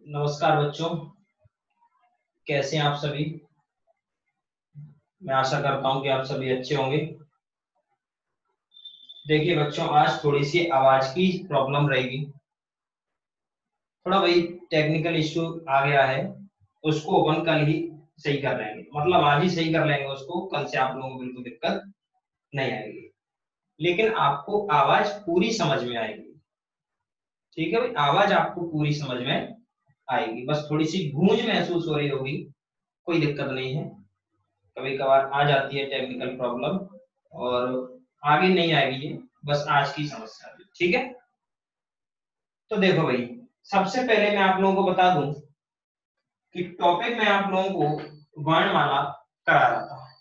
नमस्कार बच्चों, कैसे हैं आप सभी। मैं आशा करता हूं कि आप सभी अच्छे होंगे। देखिए बच्चों, आज थोड़ी सी आवाज की प्रॉब्लम रहेगी। थोड़ा वही टेक्निकल इश्यू आ गया है, उसको अपन कल ही सही कर लेंगे। मतलब आज ही सही कर लेंगे उसको, कल से आप लोगों को बिल्कुल दिक्कत नहीं आएगी। लेकिन आपको आवाज पूरी समझ में आएगी। ठीक है भाई, आवाज आपको पूरी समझ में आएगी, बस थोड़ी सी गूंज महसूस हो रही होगी, कोई दिक्कत नहीं है। कभी कभार आ जाती है टेक्निकल प्रॉब्लम, और आगे नहीं आएगी ये, बस आज की समस्या है। ठीक है, तो देखो भाई, सबसे पहले मैं आप लोगों को बता दूं कि टॉपिक में आप लोगों को वर्णमाला करा रहा था।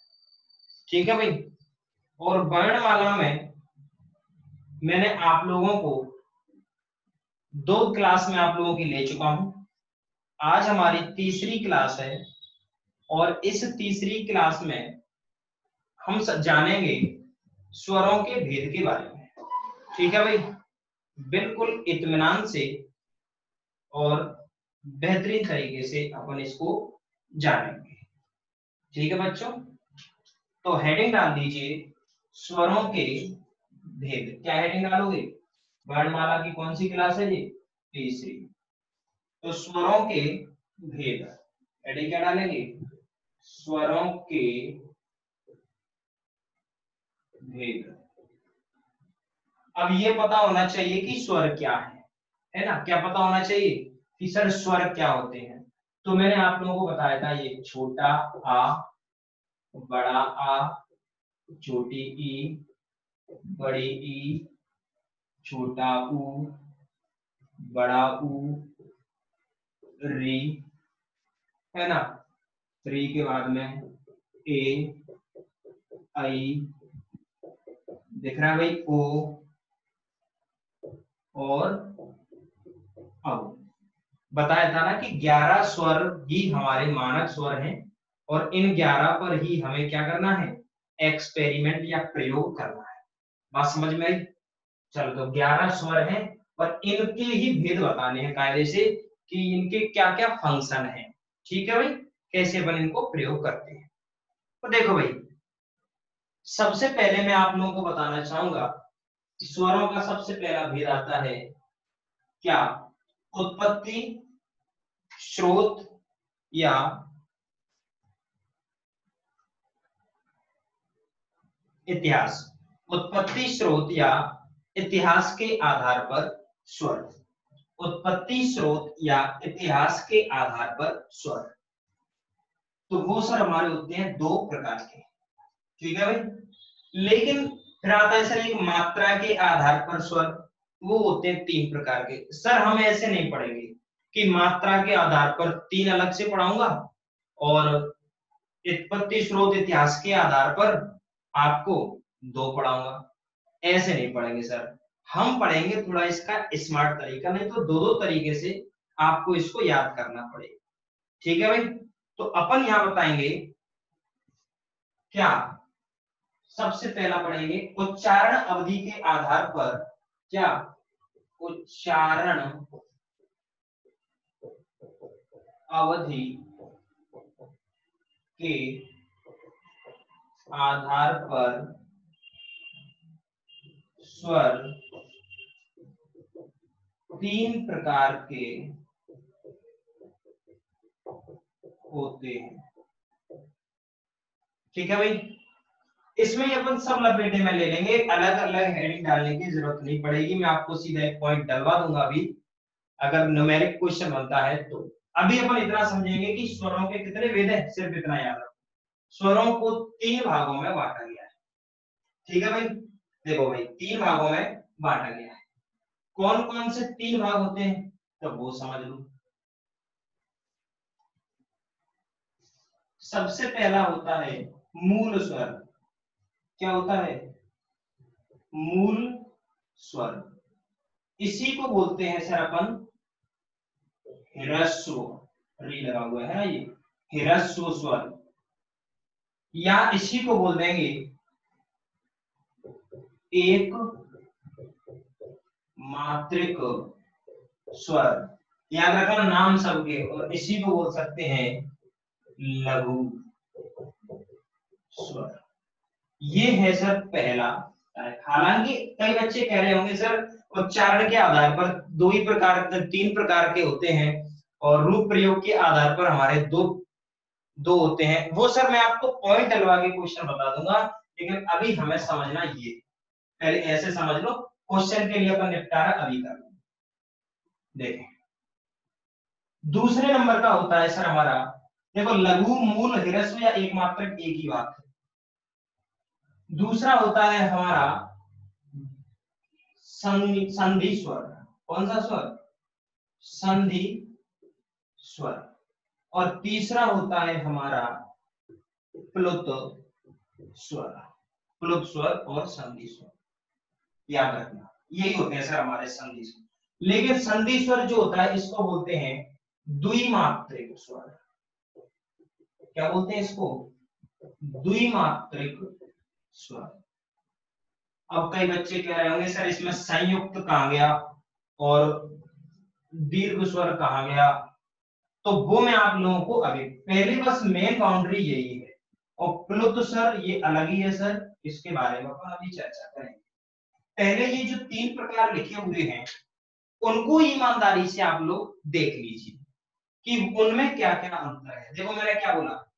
ठीक है भाई, और वर्णमाला में मैंने आप लोगों को 2 क्लास में आप लोगों की ले चुका हूं। आज हमारी तीसरी क्लास है, और इस तीसरी क्लास में हम जानेंगे स्वरों के भेद के बारे में। ठीक है भाई, बिल्कुल इत्मीनान से और बेहतरीन तरीके से अपन इसको जानेंगे। ठीक है बच्चों, तो हेडिंग डाल दीजिए स्वरों के भेद। क्या हेडिंग डालोगे? वर्णमाला की कौन सी क्लास है ये? तीसरी। तो स्वरों के भेद, हेडिंग क्या डालेंगे? स्वरों के भेद। अब ये पता होना चाहिए कि स्वर क्या है ना? क्या पता होना चाहिए कि सर स्वर क्या होते हैं। तो मैंने आप लोगों को बताया था, ये छोटा आ, बड़ा आ, छोटी ई, बड़ी ई, छोटा ऊ, बड़ा ऊ, री, है ना? री के बाद में ए, आई, दिख रहा है भाई, ओ, और औ। बताया था ना कि 11 स्वर ही हमारे मानक स्वर हैं, और इन 11 पर ही हमें क्या करना है? एक्सपेरिमेंट या प्रयोग करना है। बात समझ में आई? चलो, तो 11 स्वर हैं, और इनके ही भेद बताने हैं कायदे से कि इनके क्या क्या फंक्शन है। ठीक है भाई, कैसे अपन इनको प्रयोग करते हैं। तो देखो भाई, सबसे पहले मैं आप लोगों को बताना चाहूंगा कि स्वरों का सबसे पहला भेद आता है क्या? उत्पत्ति, स्रोत, या इतिहास। उत्पत्ति, स्रोत या इतिहास के आधार पर स्वर। उत्पत्ति, स्रोत या इतिहास के आधार पर स्वर। तो वो सर हमारे होते हैं 2 प्रकार के। ठीक है भाई, लेकिन फिर आता है सर एक मात्रा के आधार पर स्वर। वो होते हैं 3 प्रकार के। सर हम ऐसे नहीं पढ़ेंगे कि मात्रा के आधार पर 3 अलग से पढ़ाऊंगा, और उत्पत्ति, स्रोत, इतिहास के आधार पर आपको 2 पढ़ाऊंगा। ऐसे नहीं पढ़ेंगे सर, हम पढ़ेंगे थोड़ा इसका स्मार्ट तरीका, नहीं तो 2-2 तरीके से आपको इसको याद करना पड़ेगा। ठीक है भाई, तो अपन यहां बताएंगे क्या? सबसे पहला पढ़ेंगे उच्चारण अवधि के आधार पर। क्या? उच्चारण अवधि के आधार पर स्वर 3 प्रकार के होते हैं। ठीक है भाई, इसमें अपन सब लपेटे में ले लेंगे, अलग अलग हेडिंग डालने की जरूरत नहीं पड़ेगी। मैं आपको सीधा एक पॉइंट डलवा दूंगा अभी, अगर न्यूमेरिक क्वेश्चन बनता है तो। अभी अपन इतना समझेंगे कि स्वरों के कितने भेद हैं, सिर्फ इतना याद रखो। स्वरों को 3 भागों में बांटा गया है। ठीक है भाई, देखो भाई, 3 भागों में बांटा गया है। कौन कौन से 3 भाग होते हैं, तो वो समझ लो। सबसे पहला होता है मूल स्वर। क्या होता है? मूल स्वर। इसी को बोलते हैं सर अपन ह्रस्व। री लगा हुआ है ना ये, ह्रस्व स्वर, या इसी को बोल देंगे एक मात्रिक स्वर। याद रखना नाम सबके, और इसी को बोल सकते हैं लघु स्वर। ये है सर पहला। हालांकि कई बच्चे कह रहे होंगे सर उच्चारण के आधार पर दो ही प्रकार, तीन प्रकार के होते हैं, और रूप प्रयोग के आधार पर हमारे दो दो होते हैं। वो सर मैं आपको पॉइंट डलवा के क्वेश्चन बता दूंगा, लेकिन अभी हमें समझना ये, पहले ऐसे समझ लो, क्वेश्चन के लिए अपन निपटारा अभी कर लो। देखें, दूसरे नंबर का होता है सर हमारा, देखो लघु मूल ह्रस्व या एकमात्रक एक ही बात है। दूसरा होता है हमारा संधि स्वर। कौन सा स्वर? संधि स्वर। और तीसरा होता है हमारा प्लुत स्वर। प्लुत स्वर और संधि स्वर, याद रखना यही होते हैं सर हमारे संधि स्वर। लेकिन संधि स्वर जो होता है इसको बोलते हैं द्विमात्रिक स्वर। क्या बोलते हैं इसको? द्विमात्रिक स्वर। अब कई बच्चे कह रहे होंगे सर इसमें संयुक्त कहा गया और दीर्घ स्वर कहा गया, तो वो मैं आप लोगों को अभी पहले बस मेन बाउंड्री यही है, और प्लुत स्वर ये अलग ही है सर, इसके बारे में अपन अभी चर्चा करेंगे। पहले ये जो तीन प्रकार लिखे हुए हैं उनको ईमानदारी से आप लोग देख लीजिए कि उनमें क्या क्या अंतर है। देखो मैंने क्या बोला,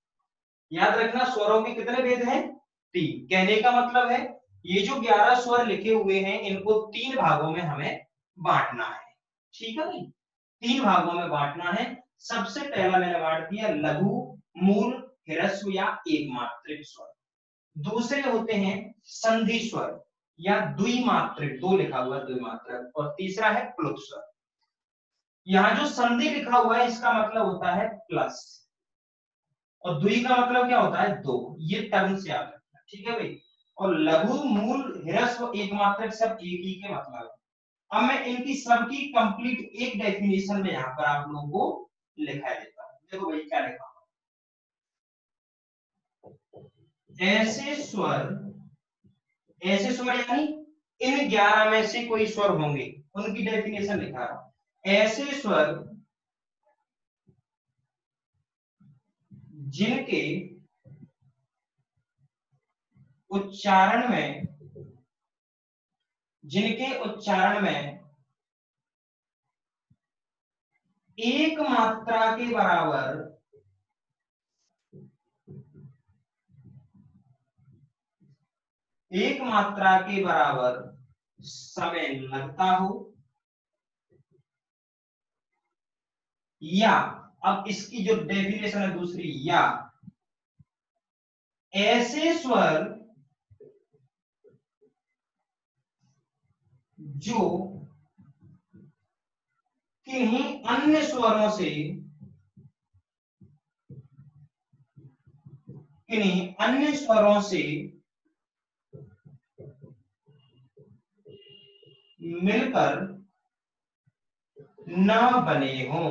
याद रखना स्वरों के कितने भेद हैं? तीन। कहने का मतलब है ये जो 11 स्वर लिखे हुए हैं इनको तीन भागों में हमें बांटना है। ठीक है भाई, तीन भागों में बांटना है। सबसे पहला मैंने बांट दिया लघु मूल ह्रस्व या एकमात्रिक स्वर। दूसरे होते हैं संधि स्वर या द्विमात्रिक, दो लिखा हुआ द्विमात्रक, और तीसरा है प्लुत स्वर। यहाँ जो संधि लिखा हुआ है इसका मतलब होता है प्लस, और द्वि का मतलब क्या होता है? दो। ये टर्म से याद रखना, ठीक है भाई। और लघु मूल ह्रस्व एकमात्रक सब एक ही के मतलब है। अब मैं इनकी सबकी कंप्लीट एक डेफिनेशन में यहाँ पर आप लोगों को लिखा देता हूँ। देखो भाई क्या लिखा हुआ, ऐसे स्वर यानी इन 11 में से कोई स्वर होंगे, उनकी डेफिनेशन लिखा है। ऐसे स्वर जिनके उच्चारण में एक मात्रा के बराबर समय लगता हो, या अब इसकी जो डेफिनेशन है दूसरी, या ऐसे स्वर जो किन्हीं अन्य स्वरों से मिलकर न बने हों।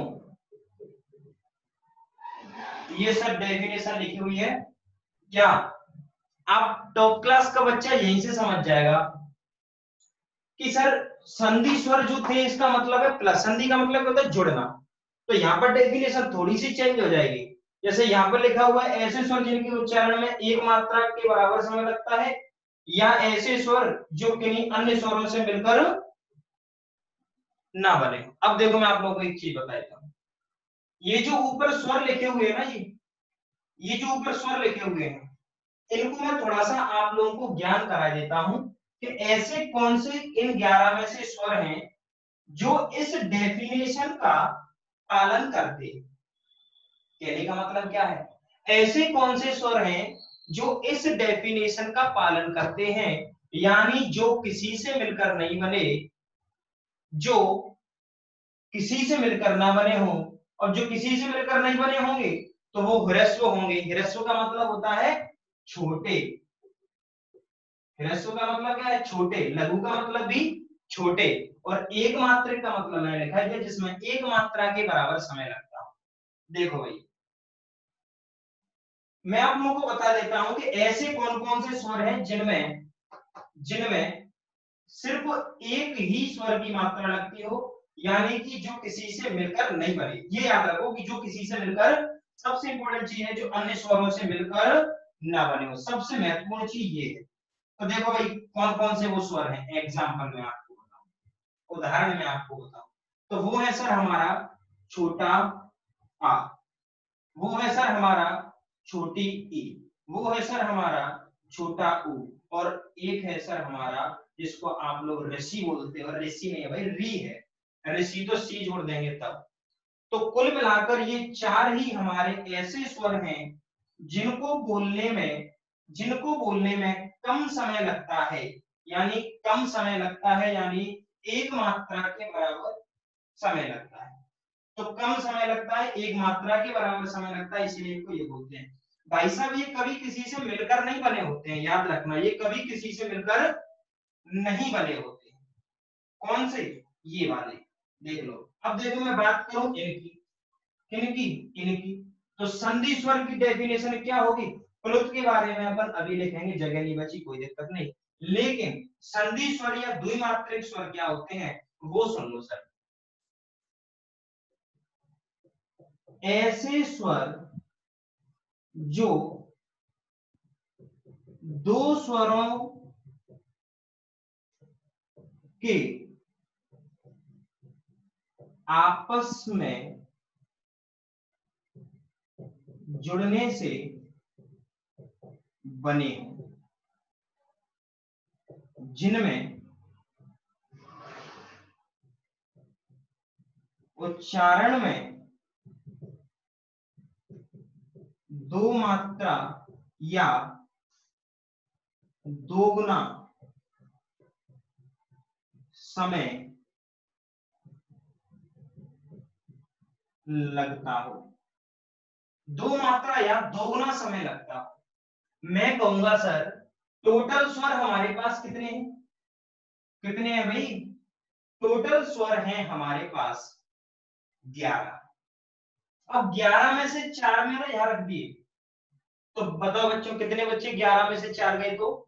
ये सब डेफिनेशन लिखी हुई है। क्या आप टॉप क्लास का बच्चा यहीं से समझ जाएगा कि सर संधि स्वर जो थे इसका मतलब है प्लस, संधि का मतलब होता है जुड़ना। तो यहाँ पर डेफिनेशन थोड़ी सी चेंज हो जाएगी। जैसे यहाँ पर लिखा हुआ है ऐसे स्वर जिनके उच्चारण में एक मात्रा के बराबर समय लगता है, या ऐसे स्वर जो किन्हीं अन्य स्वरों से मिलकर ना बने। अब देखो मैं आप लोगों को एक चीज बताता हूँ, ये जो ऊपर स्वर लिखे हुए हैं ना, ये जो ऊपर स्वर लिखे हुए हैं इनको मैं थोड़ा सा आप लोगों को ज्ञान करा देता हूं कि ऐसे कौन से इन 11 में से स्वर हैं जो इस डेफिनेशन का पालन करते हैं। कहने का मतलब क्या है, ऐसे कौन से स्वर हैं जो इस डेफिनेशन का पालन करते हैं, यानी जो किसी से मिलकर नहीं बने, जो किसी से मिलकर ना बने हों, और जो किसी से मिलकर नहीं बने होंगे तो वो ह्रस्व होंगे। ह्रस्व का मतलब होता है छोटे, ह्रस्व का मतलब क्या है? छोटे। लघु का मतलब भी छोटे, और एक मात्रिक का मतलब मैंने लिखा है जिसमें एक मात्रा के बराबर समय लगता हो। देखो भाई मैं आप लोगों को बता देता हूं कि ऐसे कौन कौन से स्वर हैं जिनमें सिर्फ एक ही स्वर की मात्रा लगती हो, यानी कि जो किसी से मिलकर नहीं बने। ये याद रखो कि जो किसी से मिलकर, सबसे इंपॉर्टेंट चीज है जो अन्य स्वरों से मिलकर ना बने हो, सबसे महत्वपूर्ण चीज ये है। तो देखो भाई कौन कौन से वो स्वर हैं, एग्जाम्पल में आपको बताऊं, उदाहरण में आपको बताऊं। तो वो है सर हमारा छोटा आ, वो है सर हमारा छोटी ई, वो है सर हमारा छोटा ऊ, और एक है सर हमारा जिसको आप लोग ऋषि बोलते हो, ऋषि नहीं है भाई, री है, ऋषि तो सी जोड़ देंगे तब। तो कुल मिलाकर ये चार ही हमारे ऐसे स्वर हैं जिनको बोलने में, कम समय लगता है, यानी कम समय लगता है, यानी एक मात्रा के बराबर समय लगता है। तो कम समय लगता है, एक मात्रा के बराबर समय लगता है, इसीलिए इनको ये बोलते हैं। भाई साहब ये कभी किसी से मिलकर नहीं बने होते हैं, याद रखना, ये कभी किसी से मिलकर नहीं बने होते हैं। कौन से? ये वाले, देख लो। अब देखो मैं बात करूं इनकी, किनकी? इनकी। तो संधि स्वर की डेफिनेशन क्या होगी? प्लुत के बारे में अपन अभी लिखेंगे, जगह नहीं बची, कोई दिक्कत नहीं। लेकिन संधि स्वर या द्विमात्रिक स्वर क्या होते हैं वो सुन लो सर। ऐसे स्वर जो दो स्वरों के आपस में जुड़ने से बने हो, जिनमें उच्चारण में दो मात्रा या दोगुना समय लगता हो, दो मात्रा या दोगुना समय लगता हो। मैं कहूंगा सर टोटल स्वर हमारे पास कितने हैं? कितने हैं भाई? टोटल स्वर हैं हमारे पास 11। अब 11 में से 4 मैंने यहां रख दिए, तो बताओ बच्चों कितने बच्चे? 11 में से 4 गए तो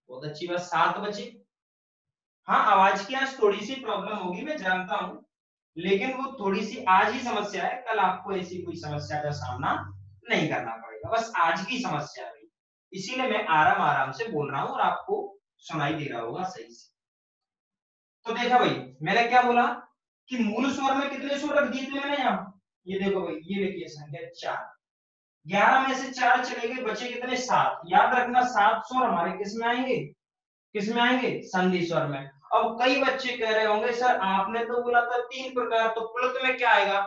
बहुत अच्छी बात, 7 बचे। हाँ आवाज की आज थोड़ी सी प्रॉब्लम होगी मैं जानता हूं, लेकिन वो थोड़ी सी आज ही समस्या है, कल आपको ऐसी कोई समस्या का सामना नहीं करना पड़ेगा, बस आज की समस्या है, इसीलिए मैं आराम आराम से बोल रहा हूं और आपको सुनाई दे रहा होगा सही से। तो देखा भाई मैंने क्या बोला कि मूल स्वर में कितने स्वर रख दिए थे मैंने यहाँ, ये देखो भाई, ये देखिए संख्या 4। 11 में से 4 चले गए, बचे कितने? 7। याद रखना 7 स्वर हमारे किस में आएंगे? किस में आएंगे? संधि स्वर में। अब कई बच्चे कह रहे होंगे सर आपने तो बोला था 3 प्रकार, तो प्लुत में क्या आएगा?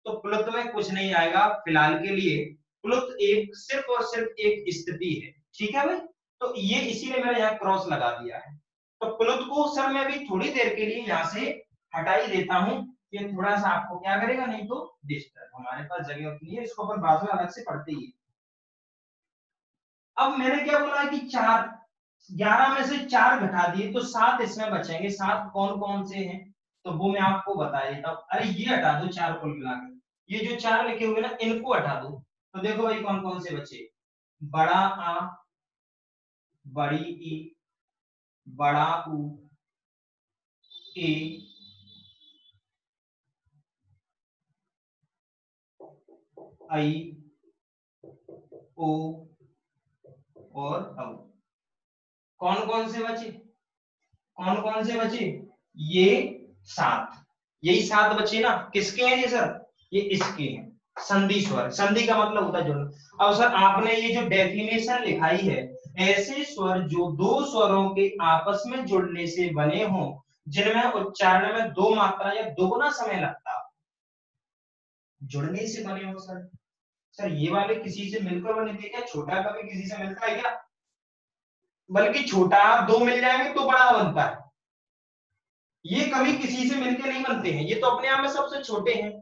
तो प्लुत में कुछ नहीं आएगा फिलहाल के लिए, प्लुत एक सिर्फ और सिर्फ एक स्थिति है, ठीक है भाई। तो ये इसीलिए मैंने यहाँ क्रॉस लगा दिया है। तो प्लुत को सर मैं अभी थोड़ी देर के लिए यहाँ से हटा ही देता हूँ, ये थोड़ा सा आपको क्या करेगा, नहीं तो डिस्टर्ब, हमारे पास जगह उतनी है, इसको अपन बाद में अलग से पढ़ते ही। अब मैंने क्या बोला कि 4, 11 में से 4 घटा दिए तो 7 इसमें बचेंगे। 7 कौन कौन से हैं तो वो मैं आपको बता देता हूँ। अरे ये हटा दो 4 कुल मिलाकर, ये जो 4 लिखे हुए ना इनको हटा दो। तो देखो भाई कौन कौन से बचे? बड़ा आ, बड़ी ई, बड़ा ऊ, ए, आई, ओ और औ। कौन कौन से बचे? कौन कौन से बचे? ये 7, यही 7 बचे ना। किसके हैं ये सर? ये इसके हैं, संधि स्वर। संधि का मतलब होता है जुड़ना। अब सर आपने ये जो डेफिनेशन लिखाई है, ऐसे स्वर जो दो स्वरों के आपस में जुड़ने से बने हों, जिनमें उच्चारण में दो मात्रा या दोगुना समय लगता हो, जुड़ने से बने हो सर। सर ये वाले किसी से मिलकर बने थे क्या? छोटा कभी किसी से मिलता है क्या? बल्कि छोटा दो मिल जाएंगे तो बड़ा बनता है, ये कभी किसी से मिलके नहीं बनते हैं, ये तो अपने आप में सबसे छोटे हैं।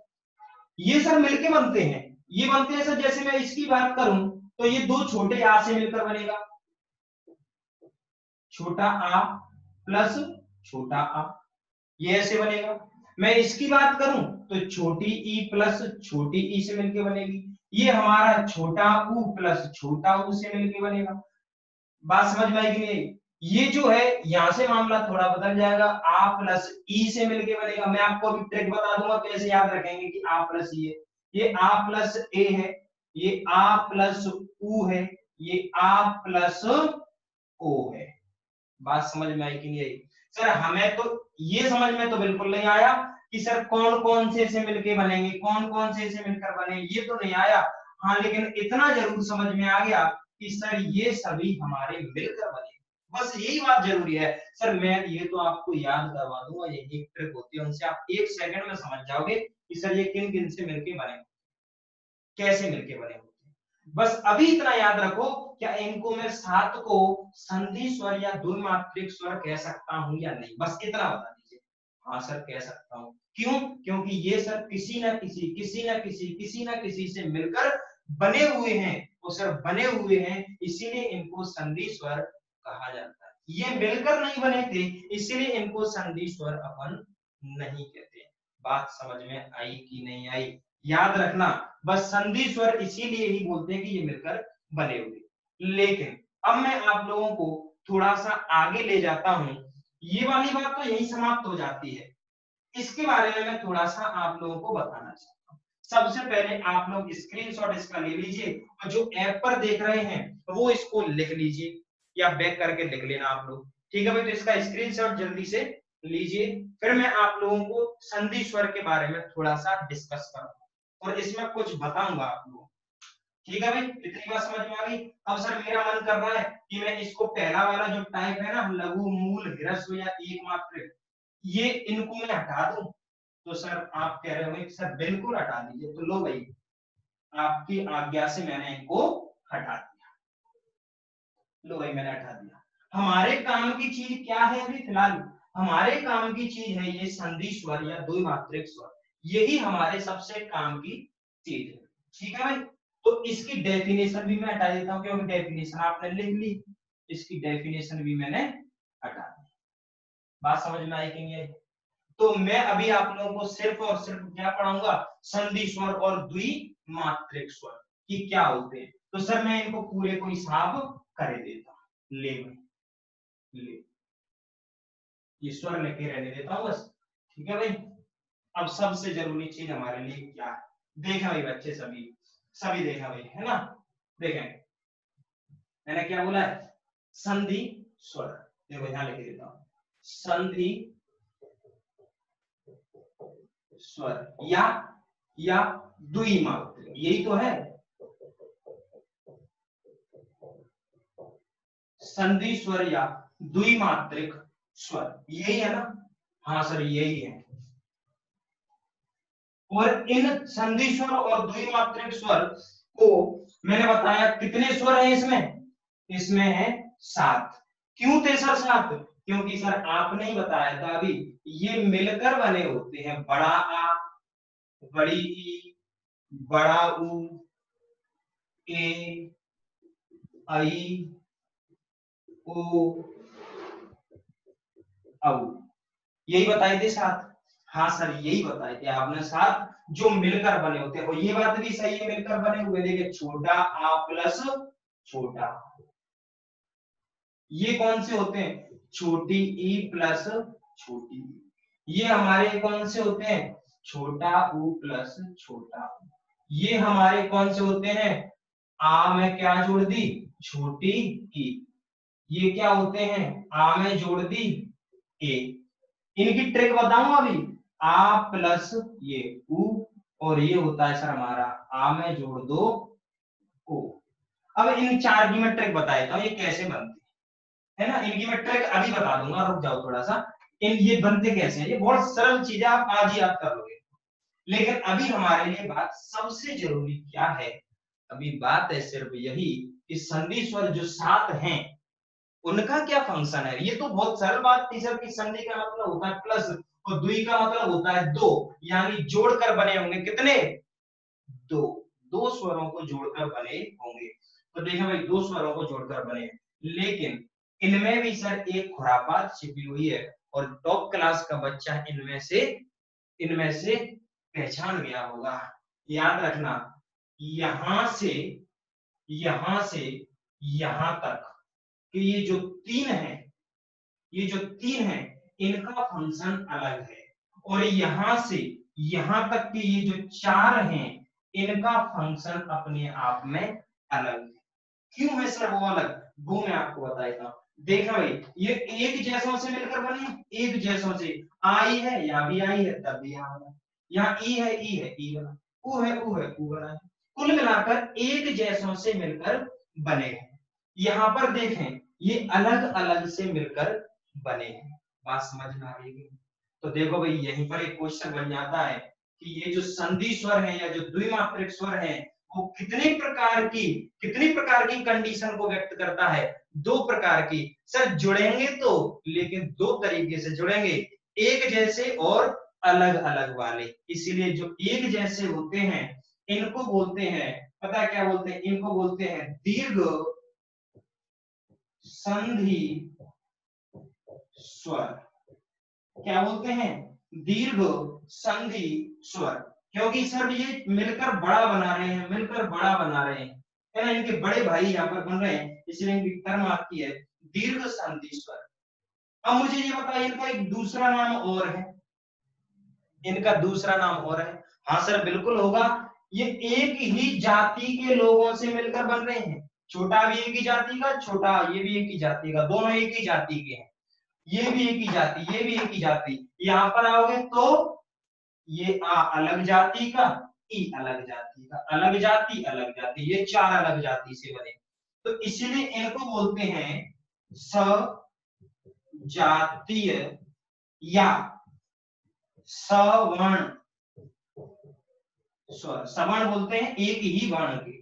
ये सर मिलके बनते हैं, ये बनते हैं सर, जैसे मैं इसकी बात करूं तो ये दो छोटे आ से मिलकर बनेगा, छोटा आ प्लस छोटा आ, ये ऐसे बनेगा। मैं इसकी बात करूं तो छोटी ई प्लस छोटी ई से मिलके बनेगी। ये हमारा छोटा ऊ प्लस छोटा ऊ से मिलके बनेगा। बात समझ में आएगी नहीं? ये जो है यहां से मामला थोड़ा बदल जाएगा, आ प्लस ई से मिलके बनेगा। मैं आपको अभी ट्रिक बता दूंगा कैसे याद रखेंगे कि आ प्लस ये आ प्लस ए है, ये आ प्लस ऊ है, ये आ प्लस ओ है। बात समझ में आई कि नहीं आई? सर हमें तो ये समझ में तो बिल्कुल नहीं आया कि सर कौन कौन से मिलके बनेंगे, कौन कौन से मिलकर बने, ये तो नहीं आया। हाँ लेकिन इतना जरूर समझ में आ गया कि सर ये सभी हमारे मिलकर बने, बस यही बात जरूरी है। सर मैं ये तो आपको याद करवा दूंगा, ये एक ट्रिक होती है, उनसे आप 1 सेकंड में समझ जाओगे कि सर ये किन किन से मिलके बने, कैसे मिलके बने होते हैं। बस अभी इतना याद रखो, क्या इनको मैं सात को संधि स्वर या द्विमात्रिक स्वर कह सकता हूं या नहीं, बस इतना बता दीजिए। हाँ सर कह सकता हूं। क्यों? क्योंकि ये सर किसी ना किसी से मिलकर बने हुए हैं, वो सर बने हुए हैं, इसीलिए इनको संधि स्वर कहा जाता है। ये मिलकर नहीं बने थे, इसीलिए इनको संधि स्वर अपन नहीं कहते। बात समझ में आई कि नहीं आई? याद रखना, बस संधि स्वर इसीलिए ही बोलते हैं कि ये मिलकर बने हुए। लेकिन अब मैं आप लोगों को थोड़ा सा आगे ले जाता हूं, ये वाली बात तो यही समाप्त हो जाती है, इसके बारे में मैं थोड़ा सा आप लोगों को बताना चाहता हूं। सबसे पहले आप लोग स्क्रीनशॉट इसका ले लीजिए, और जो ऐप पर देख रहे हैं वो इसको लिख लीजिए, या बैक करके लिख लेना आप लोग। ठीक है भाई, तो इसका स्क्रीनशॉट जल्दी से लीजिए, फिर मैं आप लोगों को संधि स्वर के बारे में थोड़ा सा डिस्कस करूंगा और इसमें कुछ बताऊंगा आप लोगों को। ठीक है भाई, इतनी बात समझ में आ गई? अब सर मेरा मन कर रहा है कि मैं इसको पहला वाला जो टाइप है ना, लघु मूल ह्रस्व या एकमात्रिक, ये इनको मैं हटा दूं, तो सर आप कह रहे होंगे कि सर बिल्कुल हटा दीजिए, तो लो भाई आपकी आज्ञा से मैंने इनको हटा दिया। लो भाई मैंने हटा दिया। हमारे काम की चीज क्या है अभी फिलहाल? हमारे काम की चीज है ये संधि स्वर या द्विमात्रिक स्वर, यही हमारे सबसे काम की चीज है। ठीक है भाई, तो इसकी डेफिनेशन भी मैं हटा देता हूं, क्योंकि डेफिनेशन आपने लिख ली, इसकी डेफिनेशन भी मैंने हटा दी। बात समझ में आई कि नहीं आई? तो मैं अभी आप लोगों को सिर्फ और सिर्फ क्या पढ़ाऊंगा, संधि स्वर और द्विमात्रिक स्वर कि क्या होते हैं। तो सर मैं इनको पूरे को हिसाब कर देता हूं। ले ले ये स्वर लेके रहने देता हूं बस। ठीक है भाई, अब सबसे जरूरी चीज हमारे लिए क्या है, देखा भाई बच्चे, सभी सभी देखा भाई, है ना? देखें मैंने क्या बोला है, संधि स्वर। देखो यहां लिख देता हूं, संधि स्वर या द्विमात्रिक, यही तो है संधि स्वर या द्विमात्रिक स्वर, यही है ना? हाँ सर यही है। और इन संधि स्वर और द्विमात्रिक स्वर को मैंने बताया कितने स्वर हैं इसमें, इसमें है 7। क्यों थे सर 7? क्योंकि सर आपने ही बताया था अभी, ये मिलकर बने होते हैं, बड़ा आ, बड़ी ई, बड़ा ऊ, ए, आई, ओ, औ, यही बताए थे 7। हाँ सर यही बताए थे आपने 7 जो मिलकर बने होते हैं, और ये बात भी सही है मिलकर बने हुए। देखिए छोटा आ प्लस छोटा, ये कौन से होते हैं, छोटी ई प्लस छोटी ई। ये हमारे कौन से होते हैं, छोटा ऊ प्लस छोटा ऊ। ये हमारे कौन से होते हैं, आ में क्या जोड़ दी, छोटी ई। ये क्या होते हैं, आ में जोड़ दी ए। इनकी ट्रिक बताऊं अभी, आ प्लस ये ऊ, और ये होता है सर हमारा आ में जोड़ दो ओ। अब इन चार की मैं ट्रिक बता देता हूं ये कैसे बनती है ना, इनकी मैं ट्रिक अभी बता दूंगा, रुक जाओ थोड़ा सा। इन ये बनते कैसे हैं, ये बहुत सरल चीज है, आप आज ही याद कर लोगे। लेकिन अभी हमारे लिए बात सबसे जरूरी क्या है, अभी बात है सिर्फ यही कि संधि स्वर जो 7 हैं उनका क्या फंक्शन है। ये तो बहुत सरल बात थी सर कि संधि का मतलब होता है प्लस, और द्वि का मतलब होता है 2, यानी जोड़कर बने होंगे कितने, 2। 2 स्वरों को जोड़कर बने होंगे। तो देखो भाई 2 स्वरों को जोड़कर बने, लेकिन इनमें भी सर एक खुरापात छिपी हुई है, और टॉप क्लास का बच्चा इनमें से पहचान गया होगा। याद रखना, यहां से यहां तक कि ये जो 3 है, ये जो 3 है इनका फंक्शन अलग है, और यहां से यहां तक के ये जो 4 हैं इनका फंक्शन अपने आप में अलग है। क्यों है सर वो अलग, वो मैं आपको बताता हूँ। देखा भाई, ये एक जैसों से मिलकर बने, एक जैसों से, आई है यहाँ भी आई है तब भी यहाँ बना, यहाँ ई है ई है ई बना, ऊ है ऊ है ऊ बना, कुल मिलाकर एक जैसों से मिलकर बने हैं। यहाँ पर देखें ये अलग अलग से मिलकर बने हैं। बात समझ में आ रही है? तो देखो भाई यहीं पर एक क्वेश्चन बन जाता है कि ये जो संधि स्वर है या जो द्विमात्रिक स्वर है वो कितनी प्रकार की कंडीशन को व्यक्त करता है? 2 प्रकार की। सर जुड़ेंगे तो, लेकिन 2 तरीके से जुड़ेंगे, एक जैसे और अलग अलग वाले। इसीलिए जो एक जैसे होते हैं इनको बोलते हैं, पता है क्या बोलते हैं? इनको बोलते हैं दीर्घ संधि स्वर। क्या बोलते हैं? दीर्घ संधि स्वर। क्योंकि सर ये मिलकर बड़ा बना रहे हैं, मिलकर बड़ा बना रहे हैं, है ना, इनके बड़े भाई यहाँ पर बन रहे हैं, इसलिए इनकी टर्म आती है दीर्घ संधि स्वर। अब मुझे ये बताइए इनका एक दूसरा नाम और है, इनका दूसरा नाम और है? हाँ सर बिल्कुल होगा। ये एक ही जाति के लोगों से मिलकर बन रहे हैं, छोटा भी एक ही जाति का, छोटा ये भी एक ही जाति का, दोनों एक ही जाति के हैं, ये भी एक ही जाति, ये भी एक ही जाति। यहाँ पर आओगे तो ये आ अलग जाति का, ई अलग जाति का, अलग जाति, ये 4 अलग जाति से बने। तो इसीलिए इनको बोलते हैं सजातीय या सवर्ण स्वर। सवर्ण बोलते हैं एक ही वर्ण के,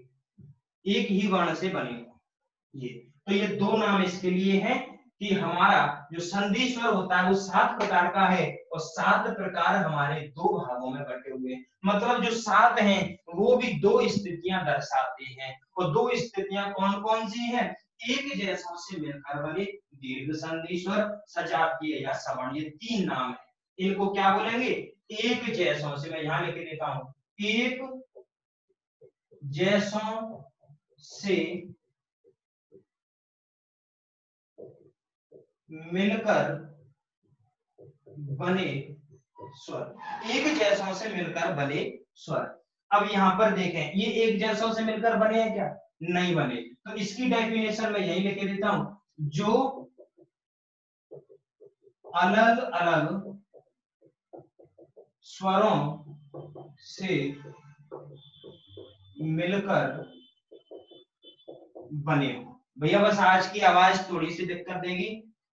एक ही वर्ण से बने हो ये। तो ये 2 नाम इसके लिए हैं कि हमारा जो संधि स्वर होता है वो 7 प्रकार का है, और 7 प्रकार हमारे 2 भागों में बटे हुए हैं। मतलब जो 7 हैं वो भी 2 स्थितियां दर्शाते हैं, और 2 स्थितियां कौन कौन सी हैं? एक जैसों से मिलकर बने दीर्घ संधि स्वर, सजातीय या सवर्ण, ये 3 नाम है। इनको क्या बोलेंगे? एक जैसों से, मैं यहां लिख देता हूं, एक जैसों से मिलकर बने स्वर, एक जैसों से मिलकर बने स्वर। अब यहां पर देखें ये एक जैसों से मिलकर बने हैं क्या? नहीं बने। तो इसकी डेफिनेशन मैं यही लिख देता हूं, जो अलग अलग स्वरों से मिलकर बने हो। भैया बस आज की आवाज थोड़ी सी दिक्कत देगी।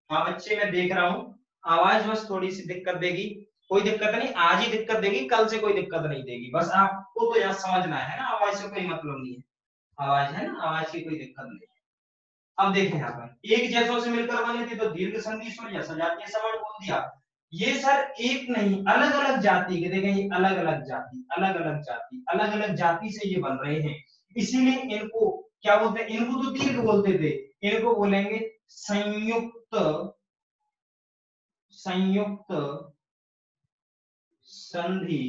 हाँ बच्चे मैं देख रहा हूँ, आवाज बस थोड़ी सी दिक्कत देगी, कोई दिक्कत नहीं, आज ही दिक्कत देगी, कल से कोई दिक्कत नहीं देगी। बस आपको तो यहाँ समझना है ना, आवाज से कोई मतलब नहीं है, आवाज है ना, आवाज की कोई दिक्कत नहीं है। अब देखें यहाँ पर एक जैसों से मिलकर बने थे तो दीर्घ संधि स्वर या सजातीय सवर्ण बोल दिया। ये सर एक नहीं अलग अलग जाति के, देखें ये अलग अलग जाति, अलग अलग जाति, अलग अलग जाति से ये बन रहे हैं। इसीलिए इनको क्या बोलते हैं? इनको तो दीर्घ बोलते थे, इनको बोलेंगे संयुक्त, संयुक्त संधि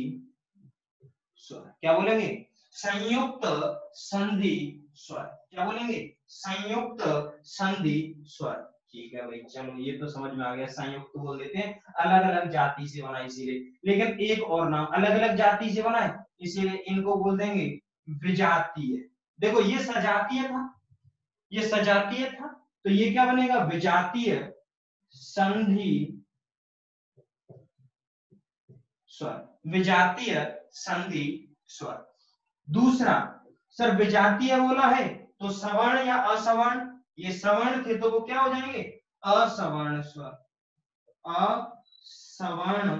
स्वर। क्या बोलेंगे? संयुक्त संधि स्वर। क्या बोलेंगे? संयुक्त संधि स्वर। ठीक है भाई, चलो ये तो समझ में आ गया, संयुक्त बोल देते हैं, अलग अलग जाति से बना इसीलिए। लेकिन एक और नाम, अलग अलग जाति से बना है इसीलिए इनको बोल देंगे विजातीय। देखो ये सजातीय था, ये सजातीय था, तो ये क्या बनेगा? विजातीय संधि स्वर, विजातीय संधि स्वर। दूसरा सर विजातीय बोला है तो सवर्ण या असवर्ण, ये सवर्ण थे तो वो क्या हो जाएंगे? असवर्ण स्वर, असवर्ण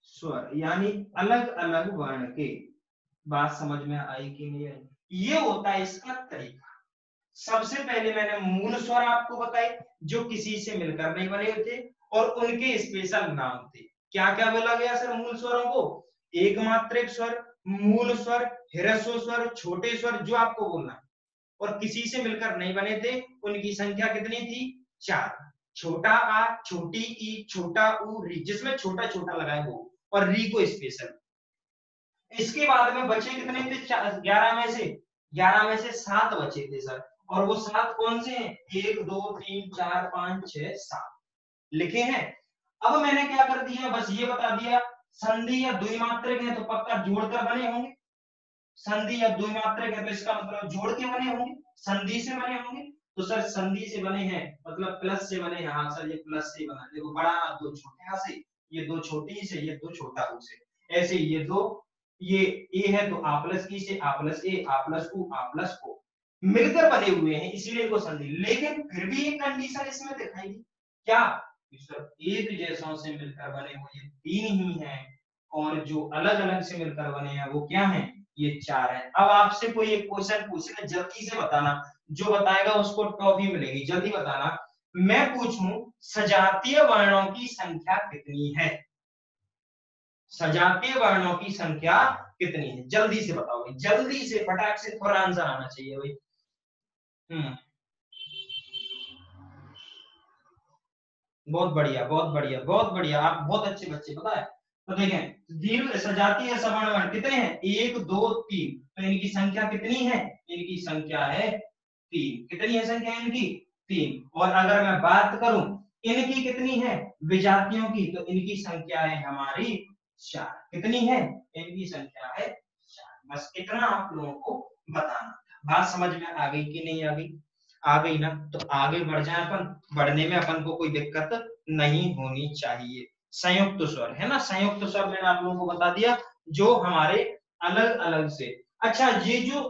स्वर यानी अलग अलग वर्ण के। बात समझ में आई कि नहीं आई? ये होता है इसका तरीका। सबसे पहले मैंने मूल स्वर आपको बताए जो किसी से मिलकर नहीं बने थे, और उनके स्पेशल नाम थे। क्या क्या बोला गया सर मूल स्वरों को? एक मात्रिक स्वर, मूल स्वर, ह्रस्व स्वर, छोटे स्वर, जो आपको बोलना है। और किसी से मिलकर नहीं बने थे, उनकी संख्या कितनी थी? 4। छोटा आ, छोटी ई, छोटा ऊ, री, जिसमें छोटा छोटा लगाए वो, और री को स्पेशल। इसके बाद में बचे कितने थे? 11 में से, 11 में से 7 बचे थे सर। और वो 7 कौन से हैं? 1 2 3 4 5 6 7। लिखे हैं। अब मैंने क्या कर दिया, बस ये बता दिया संधि या द्विमात्रक है तो पक्का जोड़कर बने होंगे, संधि या द्विमात्रक है तो इसका मतलब जोड़ के बने होंगे, संधि से बने होंगे। तो सर संधि से बने हैं मतलब प्लस से बने हैं। हाँ सर ये प्लस से बना, देखो बड़ा दो छोटे से, ये दो छोटी से, ये दो छोटा ऊ से, ऐसे ये दो, ये ए है तो आ प्लस ई से, आ प्लस ए, आ प्लस ओ मिलकर बने हुए हैं, इसीलिए इनको संधि। लेकिन फिर भी एक कंडीशन इसमें दिखाई दी, क्या सर एक जैसों से मिलकर बने हुए तीन ही हैं और जो अलग अलग से मिलकर बने हैं वो क्या है, ये चार है। अब आपसे कोई एक क्वेश्चन पूछे, जल्दी से बताना, जो बताएगा उसको टॉफी मिलेगी, जल्दी बताना। मैं पूछूं सजातीय वर्णों की संख्या कितनी है, सजातीय वर्णों की संख्या कितनी है, जल्दी से बताओ भाई, जल्दी से फटाक से थोड़ा आंसर आना चाहिए भाई। बहुत बढ़िया बहुत बढ़िया बहुत बढ़िया, आप बहुत अच्छे बच्चे, पता है। तो देखें दीर्घ सजातीय सवर्ण वर्ण कितने हैं, एक दो तीन, तो इनकी संख्या कितनी है, इनकी संख्या है तीन। कितनी है संख्या इनकी, तीन। और अगर मैं बात करूं इनकी कितनी है विजातियों की, तो इनकी संख्या है हमारी चार। कितनी है, इनकी संख्या है चार। बस इतना आप लोगों को बताना। बात समझ में आ गई कि नहीं आ गई, आ गई ना, तो आगे बढ़ जाए अपन, बढ़ने में अपन को कोई दिक्कत नहीं होनी चाहिए। संयुक्त स्वर है ना, संयुक्त स्वर मैंने आप लोगों को बता दिया, जो हमारे अलग अलग से। अच्छा ये जो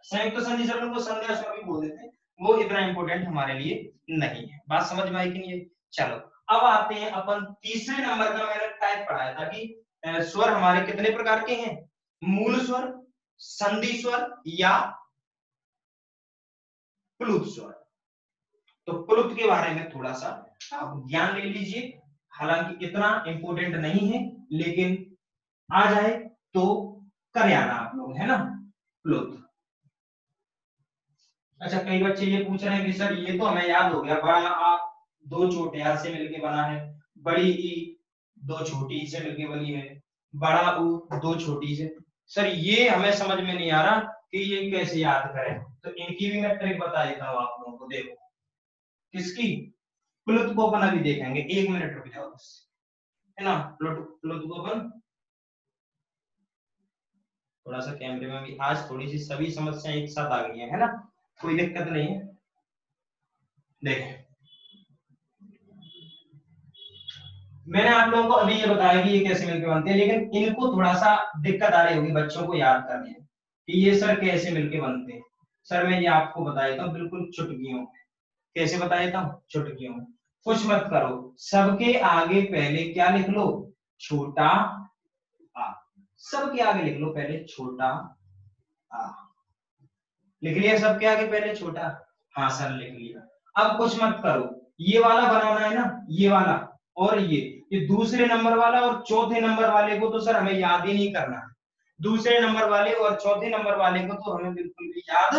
संयुक्त संधि स्वर को संध्या स्वर भी बोल देते हैं, वो इतना इंपॉर्टेंट हमारे लिए नहीं है। बात समझ में आई कि नहीं। चलो अब आते हैं अपन तीसरे नंबर का, मैंने टाइप पढ़ाया था कि स्वर हमारे कितने प्रकार के हैं, मूल स्वर, संधि स्वर या प्लुत स्वर। तो प्लुत के बारे में थोड़ा सा आप ज्ञान ले लीजिए, हालांकि इतना इंपॉर्टेंट नहीं है, लेकिन आ जाए तो कर आना आप लोग, है ना। प्लुत, अच्छा कई बच्चे ये पूछ रहे हैं कि सर ये तो हमें याद हो गया, बड़ा आ दो छोटे आ से मिलके बना है, बड़ी ई दो छोटी ई से मिलके बनी है, बड़ा ऊ दो छोटी से। सर ये हमें समझ में नहीं आ रहा कि ये कैसे याद करें, तो इनकी भी मैं ट्रिक बता देता हूँ आप लोगों को। देखो किसकी, प्लुत को अपन अभी देखेंगे, एक मिनट रुक जाओ बस, है ना। प्लुत को अपन थोड़ा सा कैमरे में भी, आज थोड़ी सी सभी समस्याएं एक साथ आ गई है ना, कोई दिक्कत नहीं है। देखें मैंने आप लोगों को अभी ये बताया कि ये कैसे मिलके बनते हैं, लेकिन इनको थोड़ा सा दिक्कत आ रही होगी बच्चों को याद करने में कि ये सर कैसे मिलके बनते हैं। सर मैं ये आपको बता देता हूँ बिल्कुल चुटकियों में, कैसे बता देता हूँ चुटकियों में। कुछ मत करो, सबके आगे पहले क्या लिख लो, छोटा आ। सबके आगे लिख लो पहले छोटा आ, लिख लिया सबके आगे पहले छोटा, हाँ सर लिख लिया। अब कुछ मत करो, ये वाला बनाना है ना, ये वाला और ये दूसरे नंबर वाला और चौथे नंबर वाले को तो सर हमें याद ही नहीं करना है। दूसरे नंबर वाले और चौथे नंबर वाले को तो हमें बिल्कुल भी याद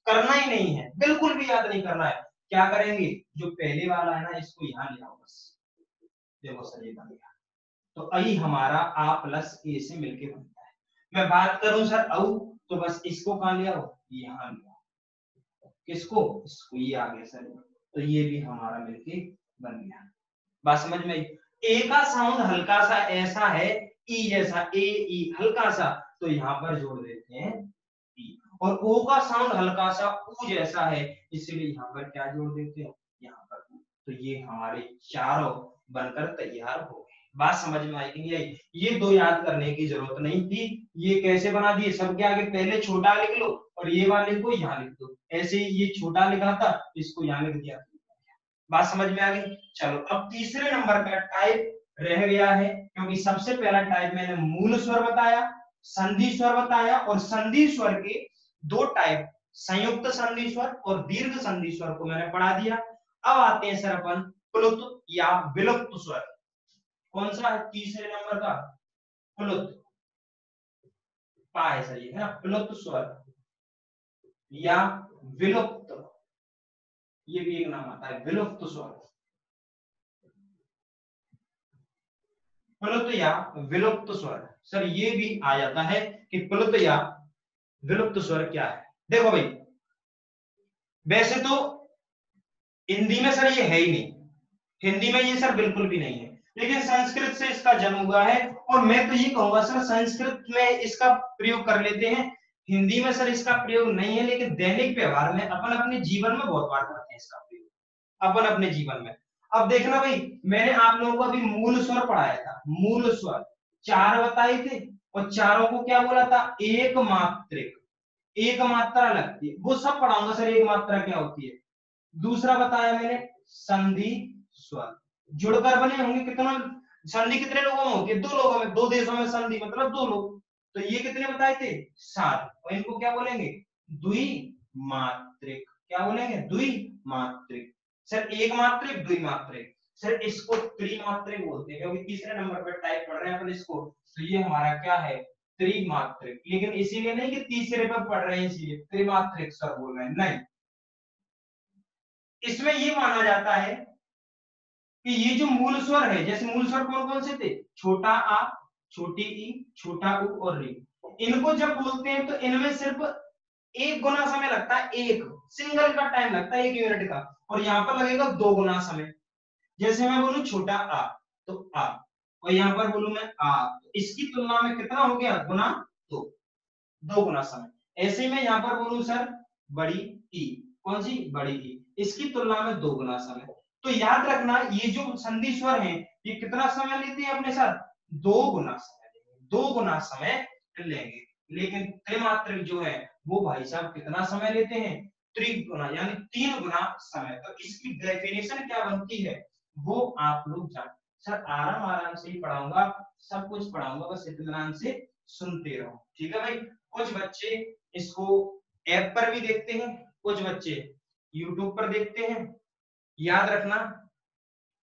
करना ही नहीं है, बिल्कुल भी याद नहीं करना है। क्या करेंगे, जो पहले वाला है ना इसको यहाँ ले आओ बस, देखो सर ये बन गया। तो आई हमारा आ प्लस ए से मिलके बनता है। मैं बात करूं सर औ, तो बस इसको कहां ले आओ, यहाँ ले आओ, किसको, इसको, ये आ गया सर, तो ये भी हमारा मिलके बन गया। बात समझ में आई। ए का साउंड हल्का सा ऐसा है, ई जैसा, ए ई हल्का सा, तो यहाँ पर जोड़ देते हैं ई। और ओ का साउंड हल्का सा ऊ जैसा है, इसलिए यहाँ पर क्या जोड़ देते हैं, यहाँ पर। तो ये हमारे चारों बनकर तैयार हो गए। बात समझ में आई कि नहीं आई। ये दो याद करने की जरूरत नहीं थी, ये कैसे बना दिए, सबके आगे पहले छोटा लिख लो और ये वाले को यहाँ लिख दो, ऐसे ही ये छोटा लिखा था इसको यहाँ लिख दिया। बात समझ में आ गई। चलो अब तीसरे नंबर का टाइप रह गया है, क्योंकि सबसे पहला टाइप मैंने मूल स्वर बताया, संधि स्वर बताया, और संधि स्वर के दो टाइप संयुक्त संधि स्वर और दीर्घ संधि स्वर को मैंने पढ़ा दिया। अब आते हैं सर अपन प्लुत या विलुप्त स्वर। कौन सा है तीसरे नंबर का, प्लुत, पा है सर ये, है ना, प्लुत स्वर या विलुप्त, ये भी एक नाम आता है विलुप्त स्वर। प्लुत या विलुप्त स्वर, सर ये भी आ जाता है कि प्लुत या विलुप्त स्वर क्या है। देखो भाई वैसे तो हिंदी में सर ये है ही नहीं, हिंदी में ये सर बिल्कुल भी नहीं है, लेकिन संस्कृत से इसका जन्म हुआ है। और मैं तो ये कहूंगा सर संस्कृत में इसका प्रयोग कर लेते हैं, हिंदी में सर इसका प्रयोग नहीं है, लेकिन दैनिक व्यवहार में अपन अपने जीवन में बहुत बार करते हैं इसका प्रयोग, अपन अपने जीवन में। अब देखना भाई, मैंने आप लोगों को अभी मूल स्वर पढ़ाया था, मूल स्वर 4 बताए थे, और चारों को क्या बोला था, एक मात्रिक, एक मात्रा लगती है, वो सब पढ़ाऊंगा सर एक मात्रा क्या होती है। दूसरा बताया मैंने संधि स्वर, जुड़कर बने होंगे, कितना संधि कितने लोगों में होती है, 2 लोगों में, 2 देशों में संधि मतलब 2 लोग, तो ये कितने बताए थे, 7, और इनको क्या बोलेंगे, द्विमात्रिक, क्या बोलेंगे, द्विमात्रिक। सर एक मात्रिक, द्विमात्रिक, सर इसको त्रिमात्रिक बोलते हैं, क्योंकि तीसरे नंबर पर टाइप पढ़ रहे हैं अपन इसको, तो ये हमारा क्या है, त्रिमात्रिक। लेकिन इसीलिए नहीं कि तीसरे पर पढ़ रहे हैं इसीलिए त्रिमात्रिक स्वर बोल रहे हैं, नहीं, इसमें ये माना जाता है कि ये जो मूल स्वर है, जैसे मूल स्वर कौन कौन से थे, छोटा आ, छोटी ई, छोटा उ और री, इनको जब बोलते हैं तो इनमें सिर्फ 1 गुना समय लगता है, एक सिंगल का टाइम लगता है 1 यूनिट का, और यहाँ पर लगेगा 2 गुना समय। जैसे मैं बोलूं छोटा आ तो आ, और यहाँ पर बोलूं मैं आ, तो इसकी तुलना में कितना हो गया, गुना 2 गुना समय। ऐसे में यहाँ पर बोलूं सर बड़ी ई, कौन सी, बड़ी ई, इसकी तुलना में 2 गुना समय। तो याद रखना ये जो संधि स्वर हैं ये कितना समय लेते हैं अपने साथ, 2 गुना समय लेंगे, 2 गुना समय लेंगे। लेकिन त्रिमात्रिक जो है वो भाई साहब कितना समय लेते हैं, त्रिगुना यानी 3 गुना समय। तो इसकी डेफिनेशन क्या बनती है वो आप लोग जान, सर आराम आराम से ही पढ़ाऊंगा, सब कुछ पढ़ाऊंगा, बस इत्मीनान से सुनते रहो, ठीक है भाई। कुछ बच्चे इसको ऐप पर भी देखते हैं, कुछ बच्चे यूट्यूब पर देखते हैं। याद रखना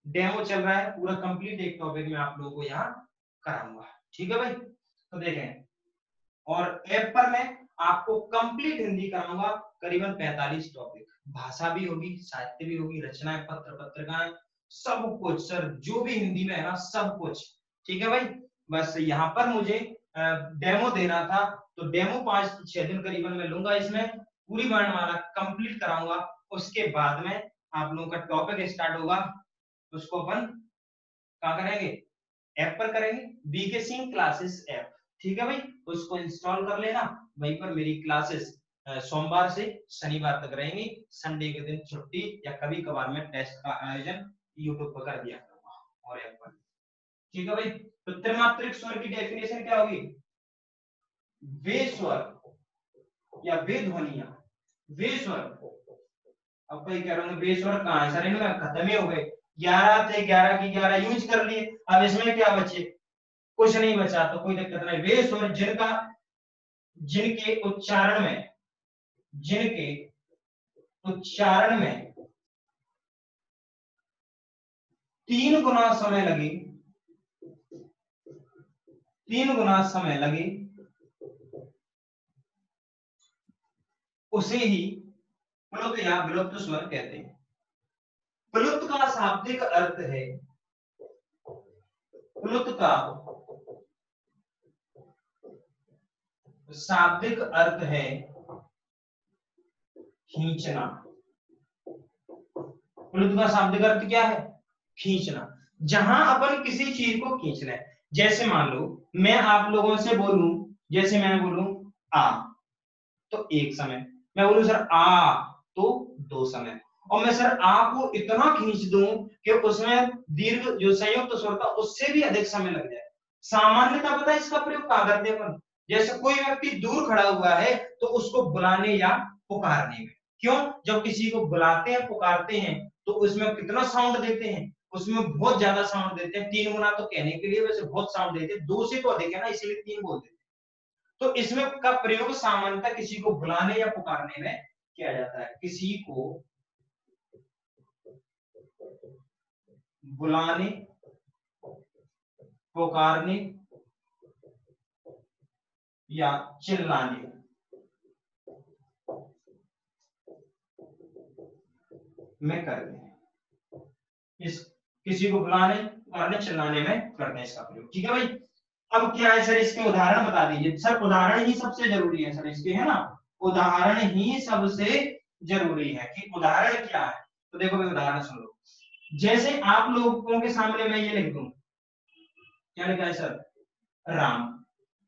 डेमो चल रहा है, पूरा कंप्लीट एक टॉपिक में आप लोगों को यहाँ कराऊंगा, ठीक है भाई। तो देखें, और ऐप पर मैं आपको कंप्लीट हिंदी कराऊंगा, करीबन 45 टॉपिक, भाषा भी होगी, साहित्य भी होगी, रचनाएं, पत्र पत्रिकाएं, सब कुछ सर जो भी हिंदी में है ना सब कुछ, ठीक है भाई। बस यहाँ पर मुझे डेमो देना था, तो डेमो 5-6 दिन करीबन मैं लूंगा, इसमें पूरी वर्णमाला कंप्लीट कराऊंगा। उसके बाद में आप लोगों का टॉपिक स्टार्ट होगा, उसको अपन कहाँ करेंगे, ऐप पर करेंगे, बीके सिंह क्लासेस ऐप, ठीक है भाई। उसको इंस्टॉल कर लेना, वहीं पर मेरी क्लासेस सोमवार से शनिवार तक रहेंगी, संडे के दिन छुट्टी या कभी कभार में टेस्ट का आयोजन यूट्यूब पर कर दिया करूंगा और ऐप पर, ठीक है भाई। तो त्रिमात्रिक स्वर की डेफिनेशन क्या होगी, वे स्वर या वे ध्वनियां, वे स्वर, अब कोई कह रहा हूँ वे स्वर कहाँ है सर, इनमें खत्म ही हो गए, 11 थे, 11 की 11 यूज कर लिए, अब इसमें क्या बचे, कुछ नहीं बचा, तो कोई दिक्कत नहीं। वे स्वर जिनका, जिनके उच्चारण में, जिनके उच्चारण में 3 गुना समय लगे, 3 गुना समय लगे, उसे ही प्लुत या विलुप्त स्वर कहते हैं। प्लुत का शाब्दिक अर्थ है, प्लुत का शाब्दिक अर्थ है खींचना। प्लुत का शाब्दिक अर्थ क्या है, खींचना। जहां अपन किसी चीज को खींचना है, जैसे मान लो मैं आप लोगों से बोलूं, जैसे मैं बोलूं आ तो 1 समय, मैं बोलूं सर आ तो 2 समय, और मैं सर आ को इतना खींच दूं कि उसमें दीर्घ जो संयुक्त स्वर था उससे भी अधिक समय लग जाए। सामान्यतः पता है इसका प्रयोग कहां करते हैं अपन, जैसे कोई व्यक्ति दूर खड़ा हुआ है तो उसको बुलाने या पुकारने में। क्यों, जब किसी को बुलाते हैं पुकारते हैं तो उसमें कितना साउंड देते हैं, उसमें बहुत ज्यादा साउंड देते हैं, 3 गुना तो कहने के लिए वैसे बहुत साउंड देते हैं, 2 से तो अधिक है ना, इसीलिए 3 बोलते हैं। तो इसमें का प्रयोग सामान्यतः किसी को बुलाने या पुकारने में किया जाता है। किसी को बुलाने, पुकारने या चिल्लाने में करते हैं, इस किसी को बुलाने, पुकारने, चिल्लाने में करते हैं इसका प्रयोग, ठीक है भाई। अब क्या है सर, इसके उदाहरण बता दीजिए सर, उदाहरण ही सबसे जरूरी है सर इसके, है ना, उदाहरण ही सबसे जरूरी है कि उदाहरण क्या है। तो देखो भाई उदाहरण सुन लो, जैसे आप लोगों के सामने मैं ये लिख दूं, क्या लिखा है सर, राम,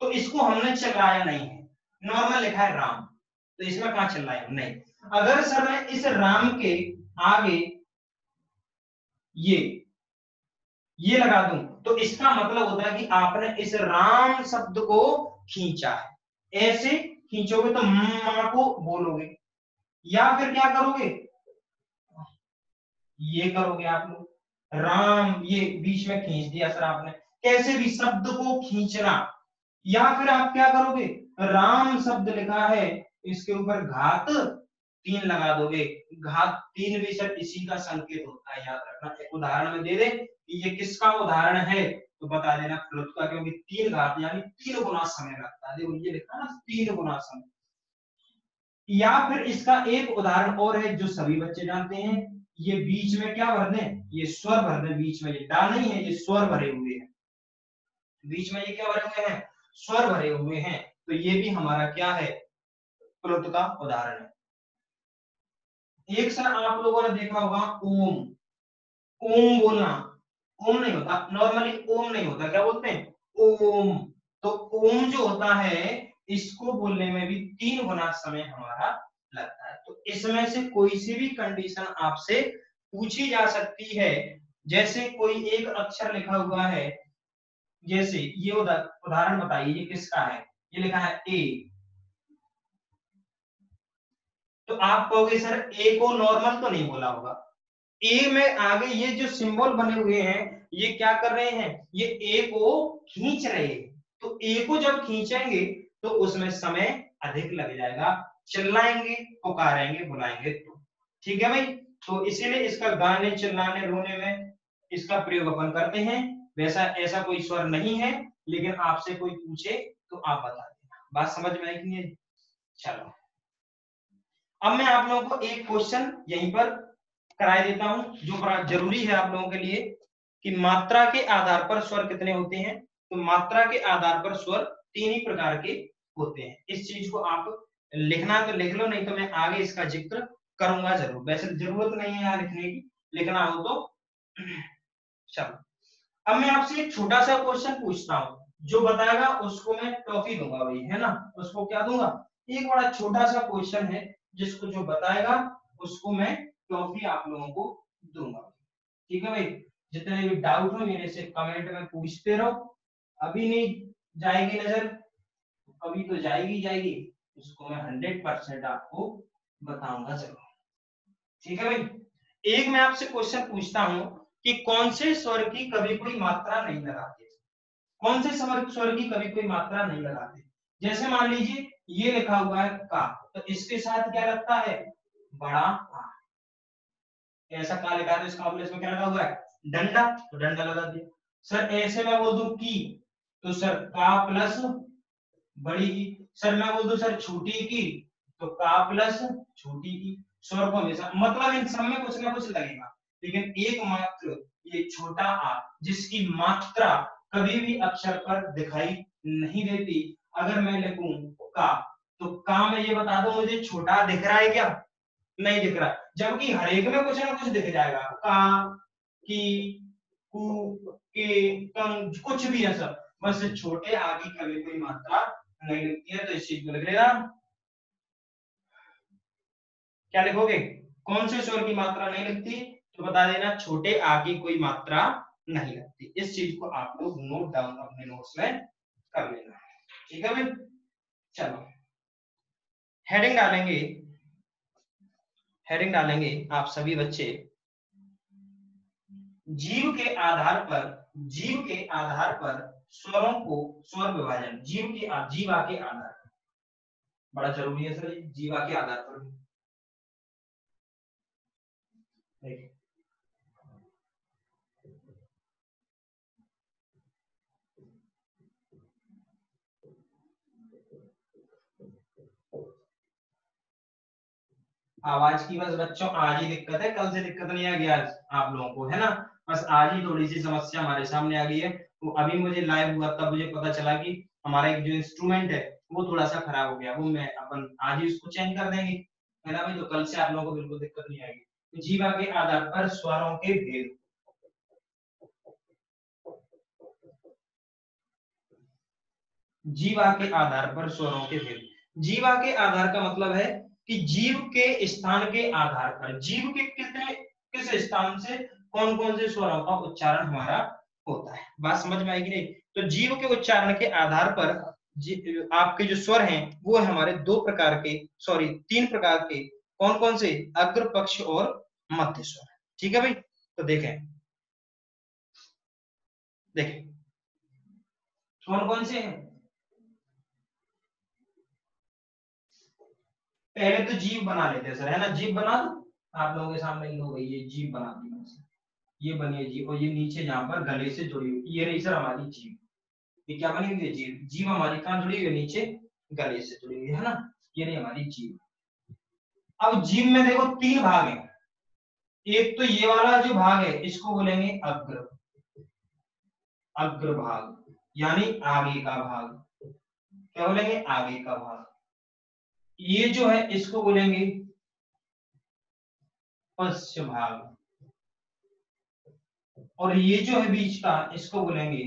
तो इसको हमने चलाया नहीं है, नॉर्मल लिखा है राम, तो इसमें कहां चल रहा है, नहीं। अगर सर मैं इस राम के आगे ये लगा दूं, तो इसका मतलब होता है कि आपने इस राम शब्द को खींचा है। ऐसे खींचोगे तो मां को बोलोगे, या फिर क्या करोगे, ये करोगे आप लोग, राम, ये बीच में खींच दिया सर आपने, कैसे भी शब्द को खींचना। या फिर आप क्या करोगे, राम शब्द लिखा है, इसके ऊपर घात 3 लगा दोगे। घात 3 भी सर इसी का संकेत होता है, याद रखना। एक उदाहरण में दे दे कि ये किसका उदाहरण है, तो बता देना प्लुत का, क्योंकि 3 घात यानी 3 गुना समय लगता है। देखो ये लिखा ना 3 गुना समय। या फिर इसका एक उदाहरण और है जो सभी बच्चे जानते हैं, ये बीच में क्या भर दें, ये स्वर भर दें बीच में, ये डा नहीं है, ये स्वर भरे हुए हैं बीच में, ये क्या भरे हुए हैं, स्वर भरे हुए हैं, तो ये भी हमारा क्या है, प्लुत का उदाहरण है। एक सर आप लोगों ने देखा होगा ओम, ओम बोलना, ओम नहीं होता, नॉर्मली ओम नहीं होता, क्या बोलते हैं, ओम। तो ओम जो होता है, इसको बोलने में भी 3 गुना समय हमारा लगता है। तो इसमें से कोई सी भी कंडीशन आपसे पूछी जा सकती है। जैसे कोई एक अक्षर लिखा हुआ है, जैसे ये उदाहरण बताइए, ये किसका है, ये लिखा है ए, तो आप कहोगे सर ए को नॉर्मल तो नहीं बोला होगा, ए में आगे ये जो सिंबल बने हुए हैं, ये क्या कर रहे हैं, ये ए को खींच रहे हैं। तो ए को जब खींचेंगे तो उसमें समय अधिक लग जाएगा, चिल्लाएंगे, पुकारेंगे, बुलाएंगे तो। ठीक है भाई, तो इसीलिए इसका गाने, चिल्लाने, रोने में इसका प्रयोग अपन करते हैं। वैसा ऐसा कोई स्वर नहीं है, लेकिन आपसे कोई पूछे तो आप बता देना। बात समझ में आई कि नहीं? चलो, अब मैं आप लोगों को एक क्वेश्चन यहीं पर कराए देता हूं, जो बड़ा जरूरी है आप लोगों के लिए, कि मात्रा के आधार पर स्वर कितने होते हैं। तो मात्रा के आधार पर स्वर 3 ही प्रकार के होते हैं। इस चीज को आप लिखना है तो लिख लो, नहीं तो मैं आगे इसका जिक्र करूंगा जरूर। वैसे जरूरत नहीं है यहाँ लिखने की, लिखना हो तो। चलो, अब मैं आपसे एक छोटा सा क्वेश्चन पूछता हूँ, जो बताएगा उसको मैं टॉफी दूंगा भाई, है ना, उसको क्या दूंगा, एक बड़ा छोटा सा क्वेश्चन है, जिसको जो बताएगा उसको मैं टॉफी आप लोगों को दूंगा। ठीक है भाई, जितने भी डाउट हो मेरे से कमेंट में पूछते रहो, अभी नहीं जाएगी नजर, अभी तो जाएगी जाएगी, उसको मैं 100% आपको बताऊंगा जरूर। ठीक है भाई, एक मैं आपसे क्वेश्चन पूछता हूं कि कौन से स्वर की कभी कोई मात्रा नहीं लगाते, कौन से स्वर की कभी कोई मात्रा नहीं लगाते। जैसे मान लीजिए ये लिखा हुआ है का, तो इसके साथ क्या लगता है, बड़ा आ। ऐसा का लिखा है तो इसका इसमें क्या लगा हुआ है, डंडा, तो डंडा लगा दिया। सर ऐसे मैं बोल दूं की, तो सर का प्लस बड़ी की। सर मैं बोल दूं सर छोटी की, तो का प्लस छोटी की। स्वर को हमेशा मतलब इन सब में कुछ ना कुछ लगेगा, लेकिन एकमात्र ये छोटा आ, जिसकी मात्रा कभी भी अक्षर पर दिखाई नहीं देती। अगर मैं लिखूं का, तो का में ये बता दो मुझे छोटा दिख रहा है क्या, नहीं दिख रहा, जबकि हर एक में कुछ ना कुछ दिख जाएगा, का, की, कु, के, कं, कुछ भी है सब, बस छोटे आ की कभी कोई मात्रा नहीं लिखती है। तो इस चीज को लिख लेना, क्या लिखोगे, कौन से स्वर की मात्रा नहीं लगती, तो बता देना छोटे आ की कोई मात्रा नहीं लगती। इस चीज को आप लोग नोट डाउन अपने नोट्स में कर लेना। ठीक है भाई, चलो हेडिंग डालेंगे, हेडिंग डालेंगे आप सभी बच्चे, जीव के आधार पर, जीव के आधार पर स्वरों को, स्वर विभाजन, जीवा के आधार पर, बड़ा जरूरी है सर, जीवा के आधार पर। देखिए आवाज की बस बच्चों आज ही दिक्कत है, कल से दिक्कत नहीं आ गया आप लोगों को, है ना, बस आज ही थोड़ी सी समस्या हमारे सामने आ गई है। तो अभी मुझे लाइव हुआ तब मुझे पता चला कि हमारा एक जो इंस्ट्रूमेंट है वो थोड़ा सा खराब हो गया, वो मैं अपन आज ही उसको चेंज कर देंगे, है ना भाई, तो कल से आप लोगों को बिल्कुल दिक्कत नहीं आएगी। जीवा के आधार पर स्वरों के भेद। जीवा के आधार पर स्वरों के भेद। जीवा के आधार का मतलब है कि जीव के स्थान के आधार पर, जीव के किस स्थान से कौन कौन से स्वरों का उच्चारण हमारा होता है। बात समझ में आएगी नहीं? तो जीव के उच्चारण के आधार पर आपके जो स्वर हैं वो है हमारे दो प्रकार के, सॉरी 3 प्रकार के। कौन कौन से? अग्र, पक्ष और मध्य स्वर। ठीक है भाई, तो देखें कौन कौन से हैं। पहले तो जीभ बना लेते हैं सर, है ना। जीभ बना दो आप लोगों के सामने, लो भाई ये जीभ बना दी मैंने। ये बनी है जीभ, और ये नीचे जहां पर गले से जुड़ी हुई, ये रही सर हमारी जीभ। ये क्या बनी हुई है? जीभ। जीभ हमारी कहां जुड़ी हुई है? नीचे गले से जुड़ी हुई है ना। ये रही हमारी जीभ। अब जीभ में देखो 3 भाग हैं। एक तो ये वाला जो भाग है इसको बोलेंगे अग्र, अग्र भाग यानी आगे का भाग। क्या बोलेंगे? आगे का भाग। ये जो है इसको बोलेंगे पश्च भाग, और ये जो है बीच का इसको बोलेंगे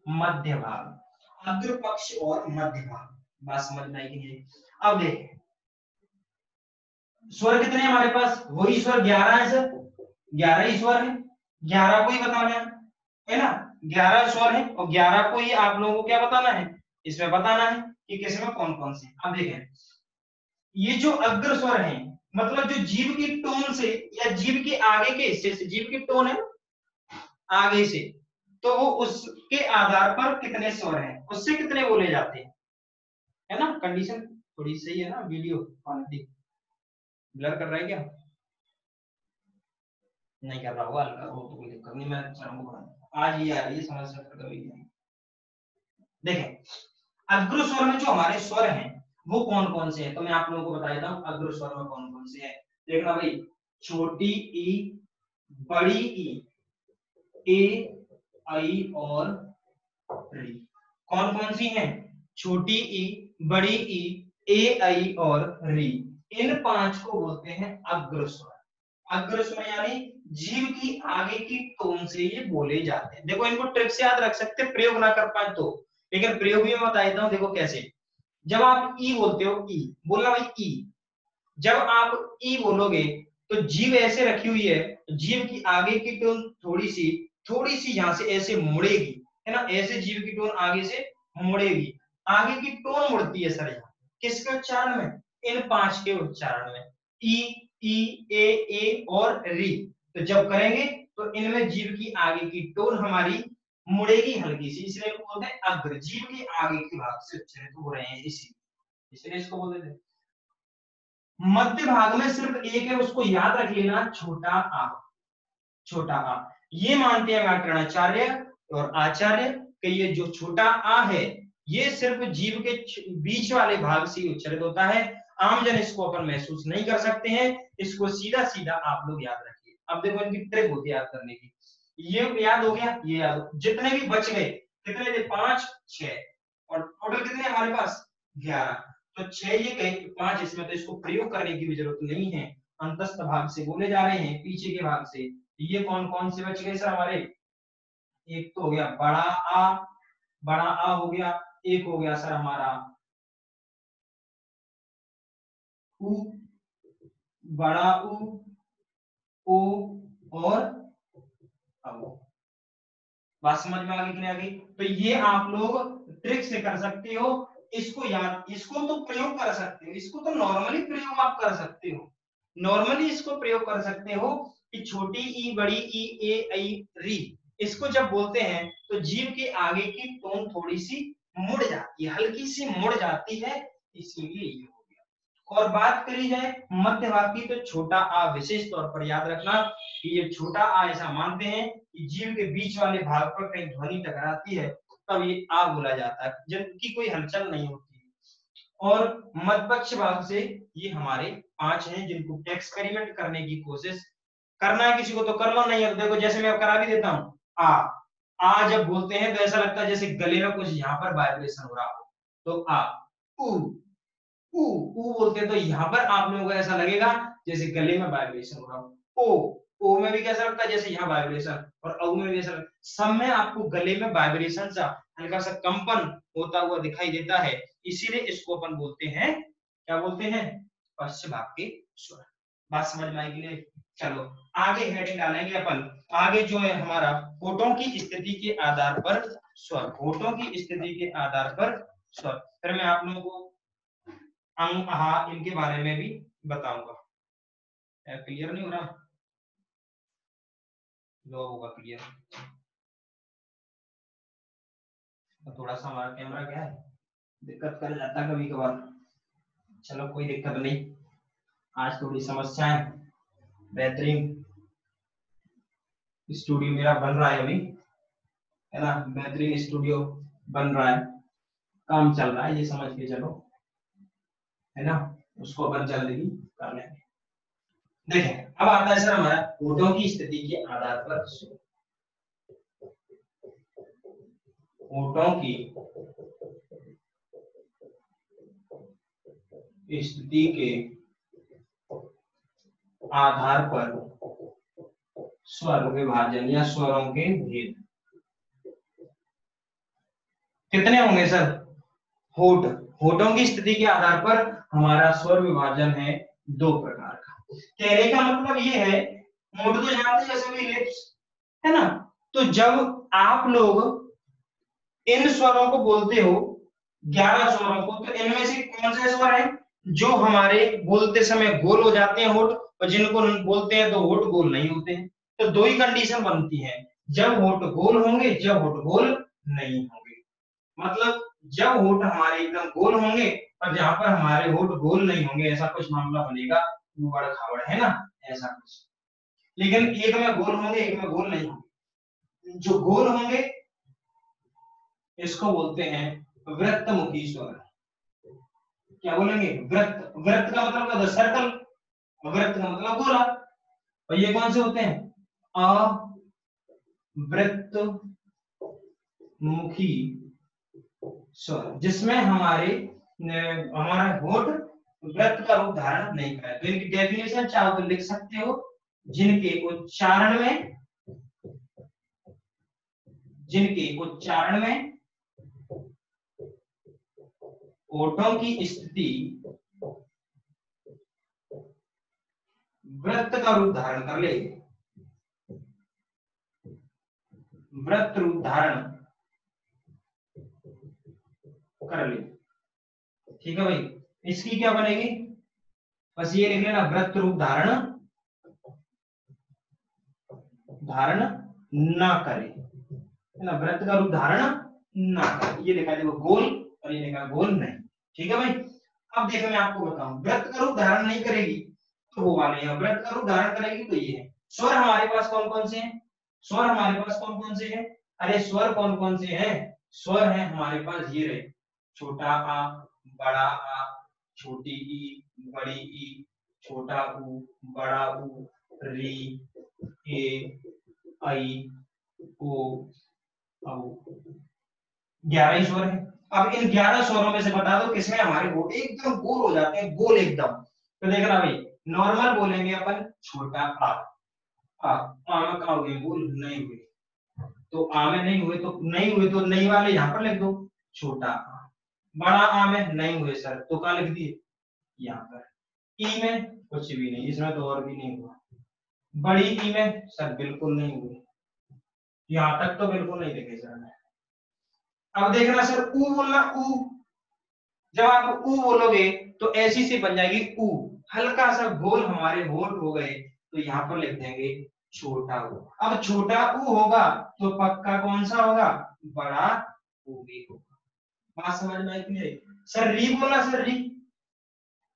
मध्य भाग। अग्र, पक्ष और मध्य भाग। बात समझ में आई कि नहीं? अब देखें स्वर कितने हैं हमारे पास? वही स्वर 11 है सर, 11 ही स्वर है। 11 को ही बताना है ना। 11 स्वर है और 11 को ही आप लोगों को क्या बताना है? इसमें बताना है कि किसमें कौन कौन से। अब देखें ये जो अग्र स्वर है मतलब जो जीभ की टोन से या जीभ के आगे के हिस्से से, जीभ की टोन है आगे से, तो वो उसके आधार पर कितने स्वर हैं, उससे कितने बोले जाते हैं, है ना। कंडीशन थोड़ी सही है ना। वीडियो क्वालिटी ब्लर कर रहा है क्या? नहीं कर रहा होगा, हल्का हो तो कोई दिक्कत नहीं, मैं चलाऊंगा। आज ये आ रही है समझ सकते कभी नहीं। देखें अग्र स्वर में जो हमारे स्वर हैं वो कौन कौन से हैं, तो मैं आप लोगों को बता देता हूं अग्र स्वर में कौन कौन से हैं। देखना भाई, छोटी ई, बड़ी ई, ए, आई और री। कौन कौन सी हैं? छोटी ई, बड़ी ई, ए, आई और री। इन 5 को बोलते हैं अग्र स्वर। अग्र स्वर यानी जीभ की आगे की टोन से ये बोले जाते हैं। देखो इनको ट्रिक से याद रख सकते, प्रयोग ना कर पाए तो, लेकिन प्रयोग भी मैं बता देता हूं। देखो कैसे, जब आप ई बोलते हो, ई बोलना भाई ई, जब आप ई बोलोगे तो जीभ ऐसे रखी हुई है, जीभ की आगे की टोन थोड़ी सी यहां से ऐसे मुड़ेगी, है ना। ऐसे जीभ की टोन आगे से मुड़ेगी, आगे की टोन मुड़ती है सर यहाँ किसके उच्चारण में? इन 5 के उच्चारण में। ई, ई, ए और री। तो जब करेंगे तो इनमें जीभ की आगे की टोन हमारी मुड़ेगी हल्की सी, इसलिए बोलते हैं अग्र। जीभ के आगे के भाग से उच्चारित हो रहे हैं इसलिए इसको बोलते हैं। मध्य भाग में सिर्फ एक है, उसको याद रख लेना, छोटा आ। छोटा आ ये मानते हैं व्याकरणाचार्य और आचार्य कि ये जो छोटा आ है ये सिर्फ जीव के बीच वाले भाग से उच्चारित होता है। आमजन इसको अपन महसूस नहीं कर सकते हैं, इसको सीधा सीधा आप लोग याद रखिए। अब देखो इनकी ट्रिक होती है याद करने की। ये याद हो गया, ये याद हो, जितने भी बच गए कितने थे? 5, 6 और टोटल कितने हमारे पास? 11। तो 6 ये गए, 5 इसमें, तो इसको प्रयोग करने की भी जरूरत नहीं है। अंतस्थ भाग से बोले जा रहे हैं, पीछे के भाग से। ये कौन कौन से बच गए सर हमारे? एक तो हो गया बड़ा आ, बड़ा आ हो गया। एक हो गया सर हमारा उ, बड़ा उ, ओ और औ। बात समझ में आ गई कि नहीं आ गई? तो ये आप लोग ट्रिक से कर सकते हो, इसको याद, इसको तो प्रयोग कर सकते हो, इसको तो नॉर्मली प्रयोग आप कर सकते हो, नॉर्मली इसको प्रयोग कर सकते हो कि छोटी ई, बड़ी ई, ए, आई, री, इसको जब बोलते हैं तो जीभ के आगे की टोन थोड़ी सी मुड़ जाती है, हल्की सी मुड़ जाती है, इसीलिए ये हो गया। और बात करी जाए मध्य भाग की, तो छोटा आ विशेष तौर पर याद रखना कि ये छोटा आ ऐसा मानते हैं कि जीभ के बीच वाले भाग पर कहीं ध्वनि टकराती है तब ये आ बोला जाता है, जबकि कोई हलचल नहीं होती। और मध्यपक्ष भाग से ये हमारे 5 हैं जिनको एक्सपेरिमेंट करने की कोशिश करना है, किसी को तो कर लो, नहीं है तो देखो जैसे मैं करा भी देता हूँ। आ जब बोलते हैं तो ऐसा लगता है जैसे गले में कुछ यहाँ पर वाइब्रेशन हो रहा हो। तो आ, उ, ऊ ऊ बोलते हैं तो यहाँ पर आप लोगों को ऐसा लगेगा जैसे गले में वाइब्रेशन हो रहा हो। ओ में भी कैसा लगता है जैसे यहाँ वाइब्रेशन, और औ में भी ऐसा लगता है। सब में आपको गले में वाइब्रेशन सा हल्का सा कंपन होता हुआ दिखाई देता है, इसीलिए इसको अपन बोलते हैं, क्या बोलते हैं, पश्च भाग के स्वर। बात समझ में आएगी नहीं? चलो आगे हेडिंग डालेंगे अपन। आगे जो है हमारा होठों की स्थिति के आधार पर स्वर, होठों की स्थिति के आधार पर स्वर। फिर मैं आप लोगों को अंग आहा इनके बारे में भी बताऊंगा। क्लियर नहीं हो रहा? लो होगा क्लियर। तो थोड़ा सा हमारा कैमरा क्या है, दिक्कत कर जाता है कभी कभार। चलो कोई दिक्कत नहीं, आज थोड़ी समस्या है। बेहतरीन स्टूडियो मेरा बन रहा है अभी, है ना, बेहतरीन स्टूडियो बन रहा है, काम चल रहा है, ये समझ के चलो, है ना, उसको अपन जल्द ही कर लेंगे। देखें अब आता है सर हमारा होठों की स्थिति के आधार पर होठों की स्थिति के आधार पर स्वर विभाजन या स्वरों के भेद कितने होंगे सर? होठ, होठों की स्थिति के आधार पर हमारा स्वर विभाजन है दो प्रकार का। कहने का मतलब ये है, होठ तो जानते हैं जैसे भी लिप्स, है ना, तो जब आप लोग इन स्वरों को बोलते हो 11 स्वरों को, तो इनमें से कौन से स्वर हैं जो हमारे बोलते समय गोल हो जाते हैं होठ, और जिनको बोलते हैं तो होठ गोल नहीं होते हैं। तो दो ही कंडीशन बनती है, जब होठ गोल होंगे, जब होठ गोल नहीं होंगे। मतलब जब होठ हमारे एकदम गोल होंगे और जहां पर हमारे होठ गोल नहीं होंगे, ऐसा कुछ मामला बनेगा, उबड़ खाबड़, है ना, ऐसा कुछ। लेकिन एक में गोल होंगे, एक में गोल नहीं होंगे। जो गोल होंगे इसको बोलते हैं वृत्तमुखी स्वर। क्या बोलेंगे? वृत्त, वृत्त का मतलब क्या होता है? सर्कल, वृत्त का मतलब गोला। और ये कौन से होते हैं? अवृत्तमुखी स्वर, जिसमें हमारा होठ वृत्त का रूप धारण नहीं करे। तो इनकी डेफिनेशन चाहो तो लिख सकते हो, जिनके उच्चारण में होठों की स्थिति वृत्त का रूप धारण कर ले, वृत्त रूप धारण कर ले, ठीक है भाई। इसकी क्या बनेगी? बस ये लिख लेना, वृत्त रूप धारण ना करे, है ना, वृत्त का रूप धारण ना करे, ये लिखा है देखो, गोल, और ये लिखा गोल नहीं, ठीक है भाई। अब देखो मैं आपको बताऊं, वृत्त का रूप धारण नहीं करेगी तो वो वाले हैं, वृत्त का रूप धारण करेगी तो ये है। स्वर हमारे पास कौन कौन से हैं? स्वर हमारे पास कौन कौन से हैं? अरे स्वर कौन कौन से हैं? स्वर है हमारे पास ये रहे, छोटा आ, बड़ा आ, छोटी ई, बड़ी ई, छोटा ऊ, बड़ा ऊ, री, ए, आई, ओ, औ। 11 स्वर है। अब इन 11 स्वरों में से बता दो किसमें हमारे होठ एकदम गोल हो जाते हैं, गोल एकदम। तो देखना भाई, नॉर्मल बोलेंगे अपन छोटा आ, आ में कहा हुए गोल नहीं हुए, तो आ में नहीं हुए, तो नहीं हुए तो नहीं वाले यहां पर लिख दो, छोटा आ। बड़ा आ में नहीं हुए सर, तो कहां लिख दिए? यहाँ पर। ई में कुछ भी नहीं, इसमें तो और भी नहीं हुआ। बड़ी ई में सर बिल्कुल नहीं हुए, यहाँ तक तो बिल्कुल नहीं लिखे सर ने। अब देखना सर, ऊ बोलना, ऊ, जब आप ऊ बोलोगे तो ऐसी सी बन जाएगी ऊ, हल्का सा गोल हमारे होठ हो गए, तो यहाँ पर लिख देंगे छोटा ऊ। अब छोटा ऊ होगा तो पक्का कौन सा होगा? बड़ा ऊ भी होगा। बात समझ में आई कि नहीं? सर री बोला, सर री,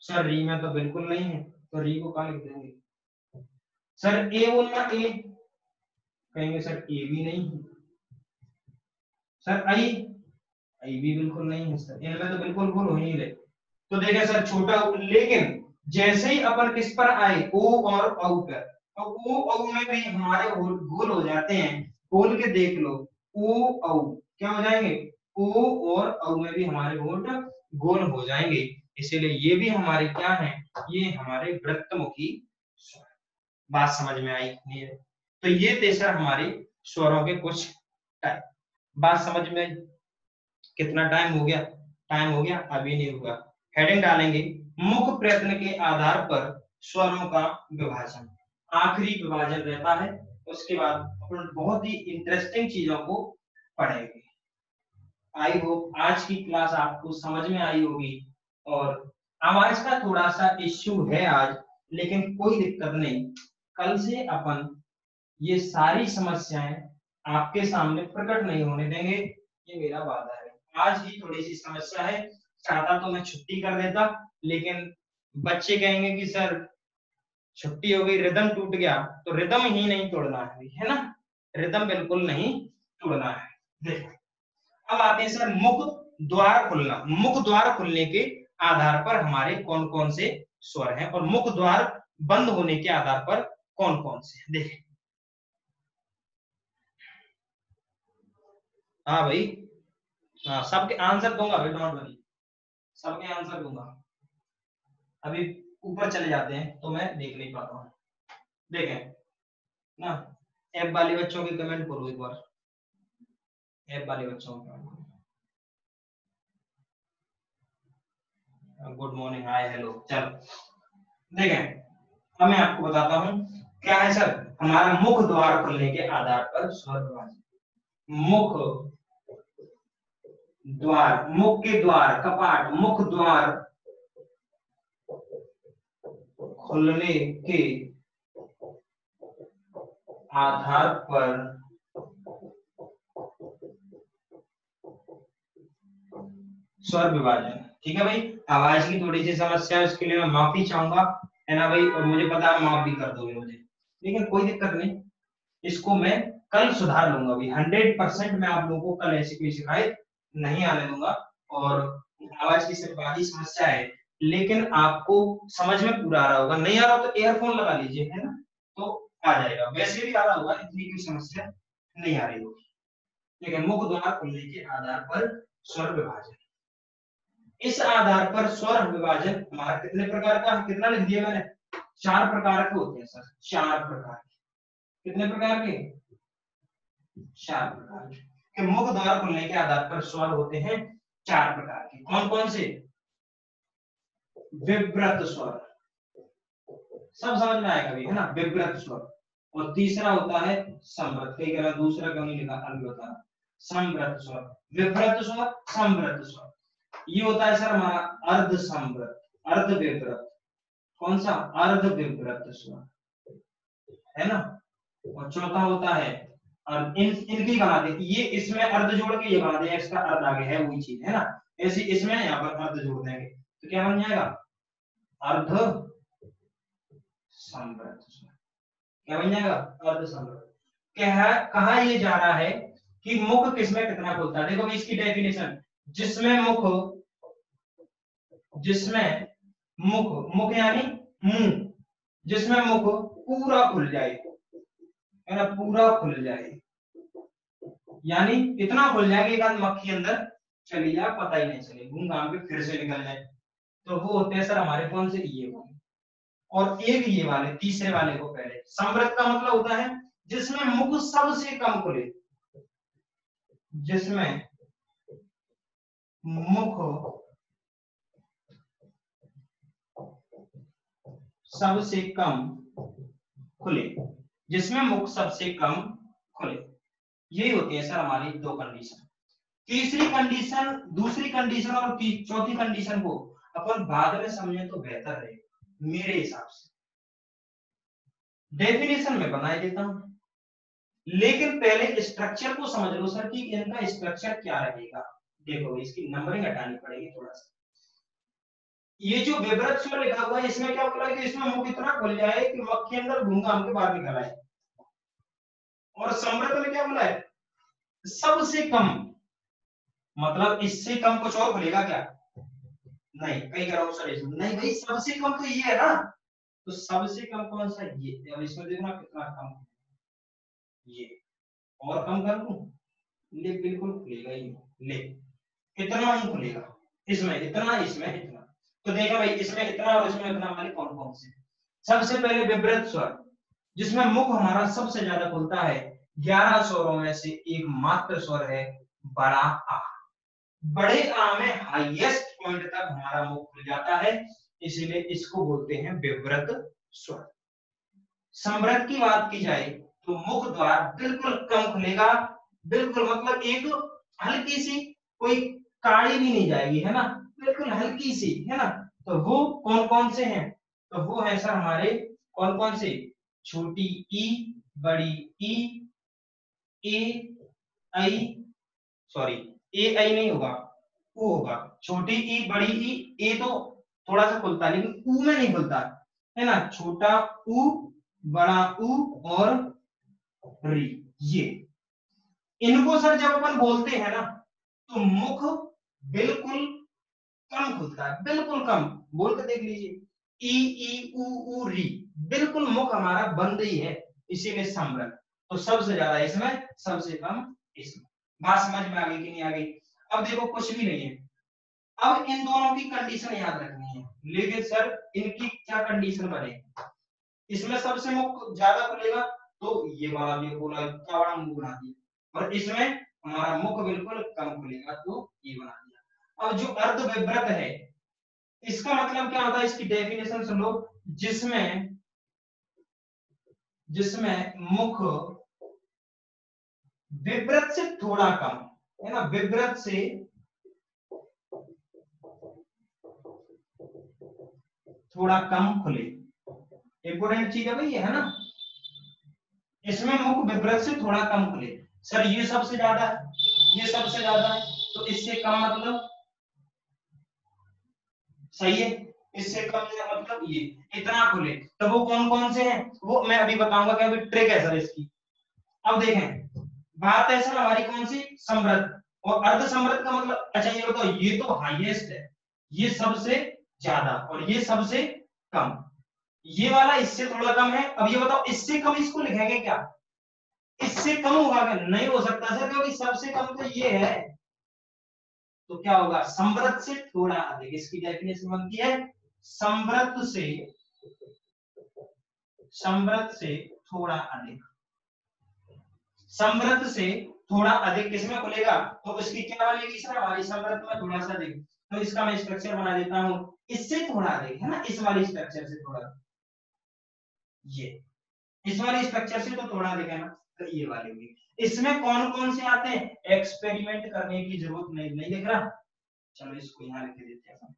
सर री में तो बिल्कुल नहीं है, तो री को कहां लिख देंगे? सर ए बोलना, ए, कहेंगे सर ए भी नहीं है। सर आई, आई भी बिल्कुल नहीं है सर, इनमें तो बिल्कुल गोल हो नहीं रहे। तो देखें सर छोटा, लेकिन जैसे ही अपन किस पर आए, ओ और औ पर, तो ओ औ में भी हमारे गोल हो जाते हैं। खोल के देख लो, ओ औ क्या हो जाएंगे? ओ और औ में भी हमारे होठ गोल हो जाएंगे। इसीलिए ये भी हमारे क्या है, ये हमारे वृत्तमुखी स्वर। बात समझ में आई नहीं है? तो ये थे सर हमारे स्वरों के कुछ टाइप। बात समझ में आई? कितना टाइम हो गया? टाइम हो गया? अभी नहीं हुआ। हेडिंग डालेंगे, मुख्य प्रयत्न के आधार पर स्वरों का विभाजन। आखिरी विभाजन रहता है, उसके बाद अपन बहुत ही इंटरेस्टिंग चीजों को पढ़ेंगे। आई होप आज की क्लास आपको समझ में आई होगी। और आवाज का थोड़ा सा इश्यू है आज, लेकिन कोई दिक्कत नहीं। कल से अपन ये सारी समस्याएं आपके सामने प्रकट नहीं होने देंगे, ये मेरा वादा है। आज ही थोड़ी सी समस्या है, चाहता तो मैं छुट्टी कर देता, लेकिन बच्चे कहेंगे कि सर छुट्टी हो गई, रिदम टूट गया। तो रिदम ही नहीं तोड़ना है ना? रिदम बिल्कुल नहीं तोड़ना है। देखो अब आते हैं सर मुख द्वार खुलना। मुख द्वार खुलने के आधार पर हमारे कौन कौन से स्वर हैं, और मुख द्वार बंद होने के आधार पर कौन कौन से हैं। देखें, हाँ भाई, हाँ सबके आंसर दूंगा भाई, डोंट वरी, सबके आंसर दूंगा। अभी ऊपर चले जाते हैं तो मैं देख नहीं पाता हूँ। देखें ना, ऐप वाले बच्चों की कमेंट करो एक बार, ऐप वाले बच्चों की कमेंट करो। गुड मॉर्निंग, हाय, हेलो। चलो देखें, अब मैं आपको बताता हूँ क्या है सर हमारा मुख द्वार खुलने के आधार पर स्वर विभाजन। मुख द्वार, मुख के द्वार, कपाट, मुख द्वार खुलने के आधार पर स्वर विभाजन। ठीक है भाई, आवाज की थोड़ी सी समस्या है, उसके लिए मैं माफी चाहूंगा, है ना भाई? और मुझे पता है माफ भी कर दोगे मुझे, लेकिन कोई दिक्कत नहीं, इसको मैं कल सुधार लूंगा भाई। 100% मैं आप लोगों को कल ऐसी कोई शिकायत नहीं आने दूंगा। और आवाज की सिर्फ आधी समस्या है, लेकिन आपको समझ में पूरा आ रहा होगा। नहीं आ रहा तो एयरफोन लगा लीजिए, है ना, तो आ जाएगा। वैसे भी आ रहा होगा, इतनी कोई समस्या नहीं आ रही होगी। लेकिन मुख द्वार खुलने के आधार पर स्वर विभाजन, इस आधार पर स्वर विभाजन हमारा कितने प्रकार का, कितना लिख दिया मैंने? 4 प्रकार के होते हैं सर, 4 प्रकार के। कितने प्रकार के? 4 प्रकार के मुख द्वार खुलने के आधार पर स्वर होते हैं 4 प्रकार के। कौन कौन से? विव्रत स्वर, सब समझ में आएगा भी, है ना? विव्रत स्वर। और तीसरा होता है समव्रत। कई कह दूसरा क्यों नहीं लिखा, अभी बता रहा। समव्रत स्वर, विव्रत स्वर, समव्रत स्वर। ये होता है सर हमारा अर्ध समव्रत, अर्ध विव्रत। कौन सा? अर्ध विव्रत स्वर, है ना? और चौथा होता है, और इनकी बना दे, ये इसमें अर्ध जोड़ के ये बना दे, इसका अर्ध आगे है वही चीज, है ना? ऐसे इसमें यहाँ पर अर्ध जोड़ देंगे तो क्या बन जाएगा? अर्ध समव्रत स्वर। क्या बन जाएगा? अर्ध समव्रत। कहा ये जा रहा है कि मुख किसमें कितना खुलता है। देखो इसकी डेफिनेशन, जिसमें मुख, जिसमें मुख, मुख यानी मुंह, जिसमें मुख पूरा खुल जाए, है ना, पूरा खुल जाए, यानी इतना खुल जाए कि एक आध मक्खी अंदर चली जाए, पता ही नहीं चले, घूम घाम के फिर से निकल जाए। तो वो होते हैं सर हमारे कौन से? ये वाले। और एक ये वाले, तीसरे वाले को पहले। समव्रत का मतलब होता है जिसमें मुख सबसे कम खुले, जिसमें मुख सबसे कम खुले, जिसमें मुख सबसे कम खुले, यही होती है सर हमारी 2 कंडीशन। तीसरी कंडीशन, दूसरी कंडीशन और चौथी कंडीशन को अपन बाद में समझें तो बेहतर है मेरे हिसाब से। डेफिनेशन में बना देता हूं, लेकिन पहले स्ट्रक्चर को समझ लो सर कि इनका स्ट्रक्चर क्या रहेगा। देखो इसकी नंबरिंग हटानी पड़ेगी थोड़ा सा। ये जो विवृत स्वर लिखा हुआ है, इसमें क्या बोला कि इसमें मुख इतना खुल जाए कि मक्खी अंदर घूंगा के बाहर निकल आए। और समृत में क्या बोला है? सबसे कम, मतलब इससे कम कुछ और खुलेगा क्या? नहीं। कई कह रहा हूं सर, नहीं भाई, सबसे कम तो ये है ना। तो सबसे कम कौन सा? ये। अब इसमें देखो ना कितना कम, ये। और कम कर दूं? ले, बिल्कुल खुलेगा ही नहीं। ले, इतना ही खुलेगा, इसमें इतना, इसमें इतना। तो देखा भाई इसमें इतना और इसमें इतना वाले कौन कौन से। सबसे पहले विवृत स्वर, जिसमें मुख हमारा सबसे ज्यादा खुलता है। 11 स्वरों में से एक मात्र स्वर है बड़ा आ। बड़े आ में हाईएस्ट पॉइंट तक हमारा मुख खुल जाता है, इसीलिए इसको बोलते हैं विवृत स्वर। समृद्ध की बात की जाए तो मुख द्वार बिल्कुल कम खुलेगा, बिल्कुल मतलब एक हल्की सी, कोई काली भी नहीं जाएगी, है ना, बिल्कुल हल्की सी, है ना। तो वो कौन कौन से हैं, तो वो है सर हमारे कौन कौन से, छोटी ई, बड़ी ई, ए आई, सॉरी ए आई नहीं होगा, ऊ होगा। छोटी ई बड़ी ई, ए तो थोड़ा सा खुलता है लेकिन ऊ में नहीं खुलता, है ना। छोटा ऊ, बड़ा ऊ और री, ये इनको सर जब अपन बोलते हैं ना तो मुख बिल्कुल कम खुलता है, बिल्कुल कम। बोल के देख लीजिए, ई ई ऊ ऊ री, बिल्कुल मुख हमारा बंद ही है, इसीलिए समृद्ध। तो सबसे ज्यादा इसमें, सबसे कम इसमें। बात समझ में आ गई कि नहीं आ गई। अब देखो कुछ भी नहीं है, अब इन दोनों की कंडीशन याद रखनी है, लेकिन सर इनकी क्या कंडीशन बने। इसमें सबसे मुख ज्यादा खुलेगा तो ये वाला भी बोला क्या बड़ा मुंह बना दिया, और इसमें हमारा मुख बिल्कुल कम खुलेगा तो ये बना दिया। अब जो अर्ध विवृत है, इसका मतलब क्या होता है, इसकी डेफिनेशन सुन लो। जिसमें जिसमें मुख विवृत से थोड़ा कम, है ना, विवृत से थोड़ा कम खुले, इंपोर्टेंट चीज है भाई ये, है ना। इसमें मुख विवृत से थोड़ा कम खुले। सर ये सबसे ज्यादा है, ये सबसे ज्यादा है, तो इससे कम मतलब सही है, इससे कम या मतलब ये इतना खुले। तो वो कौन कौन से हैं वो मैं अभी बताऊंगा, क्या अभी ट्रिक है सर इसकी। अब देखें, बात है सर हमारी कौन सी, समृद्ध और अर्ध समृद्ध का मतलब। अच्छा ये बताओ, ये तो हाईएस्ट है, ये सबसे ज्यादा और ये सबसे कम, ये वाला इससे थोड़ा कम है। अब ये बताओ इससे कम इसको लिखेंगे क्या, इससे कम होगा क्या, नहीं हो सकता सर, क्योंकि सबसे कम तो ये है। तो क्या होगा, समृद्ध से थोड़ा अधिक, इसकी डेफिनेशन बनती है समृद्ध से, समृद्ध से थोड़ा अधिक, समृद्ध से थोड़ा अधिक किसमें खुलेगा, तो इसकी क्या बनेगी सर हमारी, समृद्ध में थोड़ा सा अधिक। तो इसका मैं स्ट्रक्चर बना देता हूं, इससे थोड़ा अधिक, है ना, इस वाली स्ट्रक्चर से थोड़ा, ये इस वाले स्ट्रक्चर से तो थोड़ा अधिक है ना, तो ये वाले होगी। इसमें कौन कौन से आते हैं, एक्सपेरिमेंट करने की जरूरत नहीं, नहीं दिख रहा, चलो इसको यहां लिख देते हैं।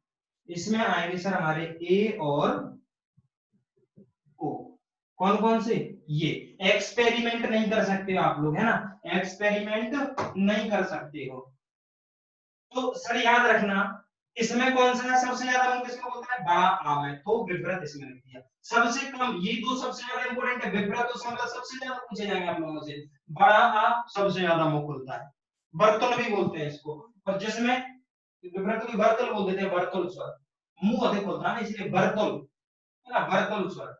इसमें आएंगे सर हमारे ए और ओ, कौन कौन से, ये एक्सपेरिमेंट नहीं कर सकते हो आप लोग, है ना, एक्सपेरिमेंट नहीं कर सकते हो। तो सर याद रखना, इसमें कौन सा है सबसे ज्यादा मुख, किसको बोलते हैं, बड़ा आम है, तो विवृत इसमें लिख दिया। सबसे कम, ये दो सबसे ज्यादा इंपॉर्टेंट है, विवृत तो मतलब सबसे ज्यादा पूछे जाएंगे आप लोगों से। बड़ा आ सबसे ज्यादा मुख खुलता है, बर्तल भी बोलते हैं इसको, और जिसमें विवृत भी बर्तल बोल देते हैं, बर्तल स्वर, मुंह अधिक होता है ना इसलिए बर्तल, है ना, बर्तल स्वर।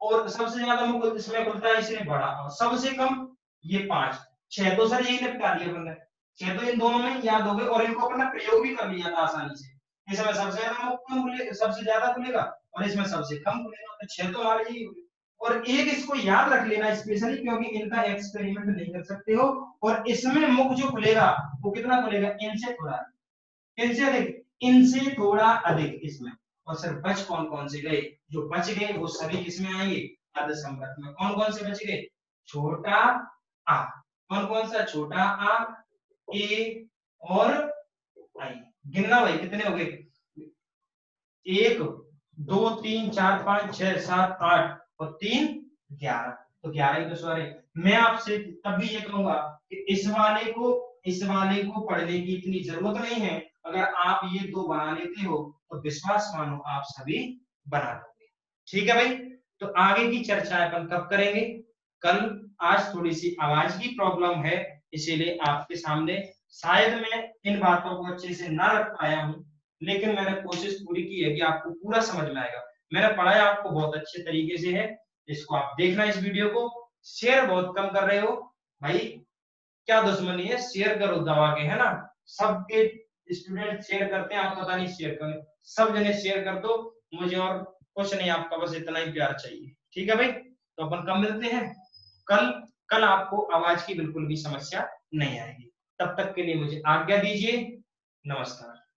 और सबसे ज्यादा मुख इसमें खुलता है इसलिए बड़ा, और सबसे कम ये 5 6, तो सर यही निपटा दिया अपन ने, 6 तो इन दोनों में याद हो गए, और इनको अपन ने प्रयोग भी कर लिया था आसानी से। इसमें सबसे ज्यादा मुख कम खुले, सबसे ज्यादा खुलेगा, और इसमें सबसे कम खुलेगा, तो 6 तो हमारे यही हो गए। और एक इसको याद रख लेना स्पेशली, क्योंकि इनका एक्सपेरिमेंट नहीं कर सकते हो। और इसमें मुख जो खुलेगा वो कितना खुलेगा, इनसे थोड़ा, इनसे अधिक, इनसे थोड़ा अधिक इसमें। और सर बच कौन कौन से गए, जो बच गए वो सभी किसमें आएंगे, अर्ध समृद्ध में। कौन कौन से बच गए, छोटा आ, कौन कौन सा, छोटा आ, ए और आई। गिनना भाई कितने हो गए, 1 2 3 4 5 6 7 8 और 3 11, तो 11 ही तो स्वर है। मैं आपसे तब भी ये कहूंगा कि इस वाले को पढ़ने की इतनी जरूरत नहीं है, अगर आप ये दो बना लेते हो तो विश्वास मानो आप सभी बना लोगे। ठीक है भाई, तो आगे की चर्चा अपन कब करेंगे, कल। आज थोड़ी सी आवाज की प्रॉब्लम है, इसीलिए आपके सामने शायद मैं इन बातों को अच्छे से ना रख पाया हूं, लेकिन मैंने कोशिश पूरी की है कि आपको पूरा समझ में आएगा। मैंने पढ़ाया आपको बहुत अच्छे तरीके से है, इसको आप देखना, इस वीडियो को शेयर बहुत कम कर रहे हो भाई, क्या दुश्मनी है, शेयर करो दबा के, है ना, सबके स्टूडेंट शेयर करते हैं, आप पता नहीं शेयर करें, सब जने शेयर कर दो, मुझे और कुछ नहीं, आपका बस इतना ही प्यार चाहिए। ठीक है भाई, तो अपन कब मिलते हैं? कल। कल आपको आवाज की बिल्कुल भी समस्या नहीं आएगी। तब तक के लिए मुझे आज्ञा दीजिए। नमस्कार।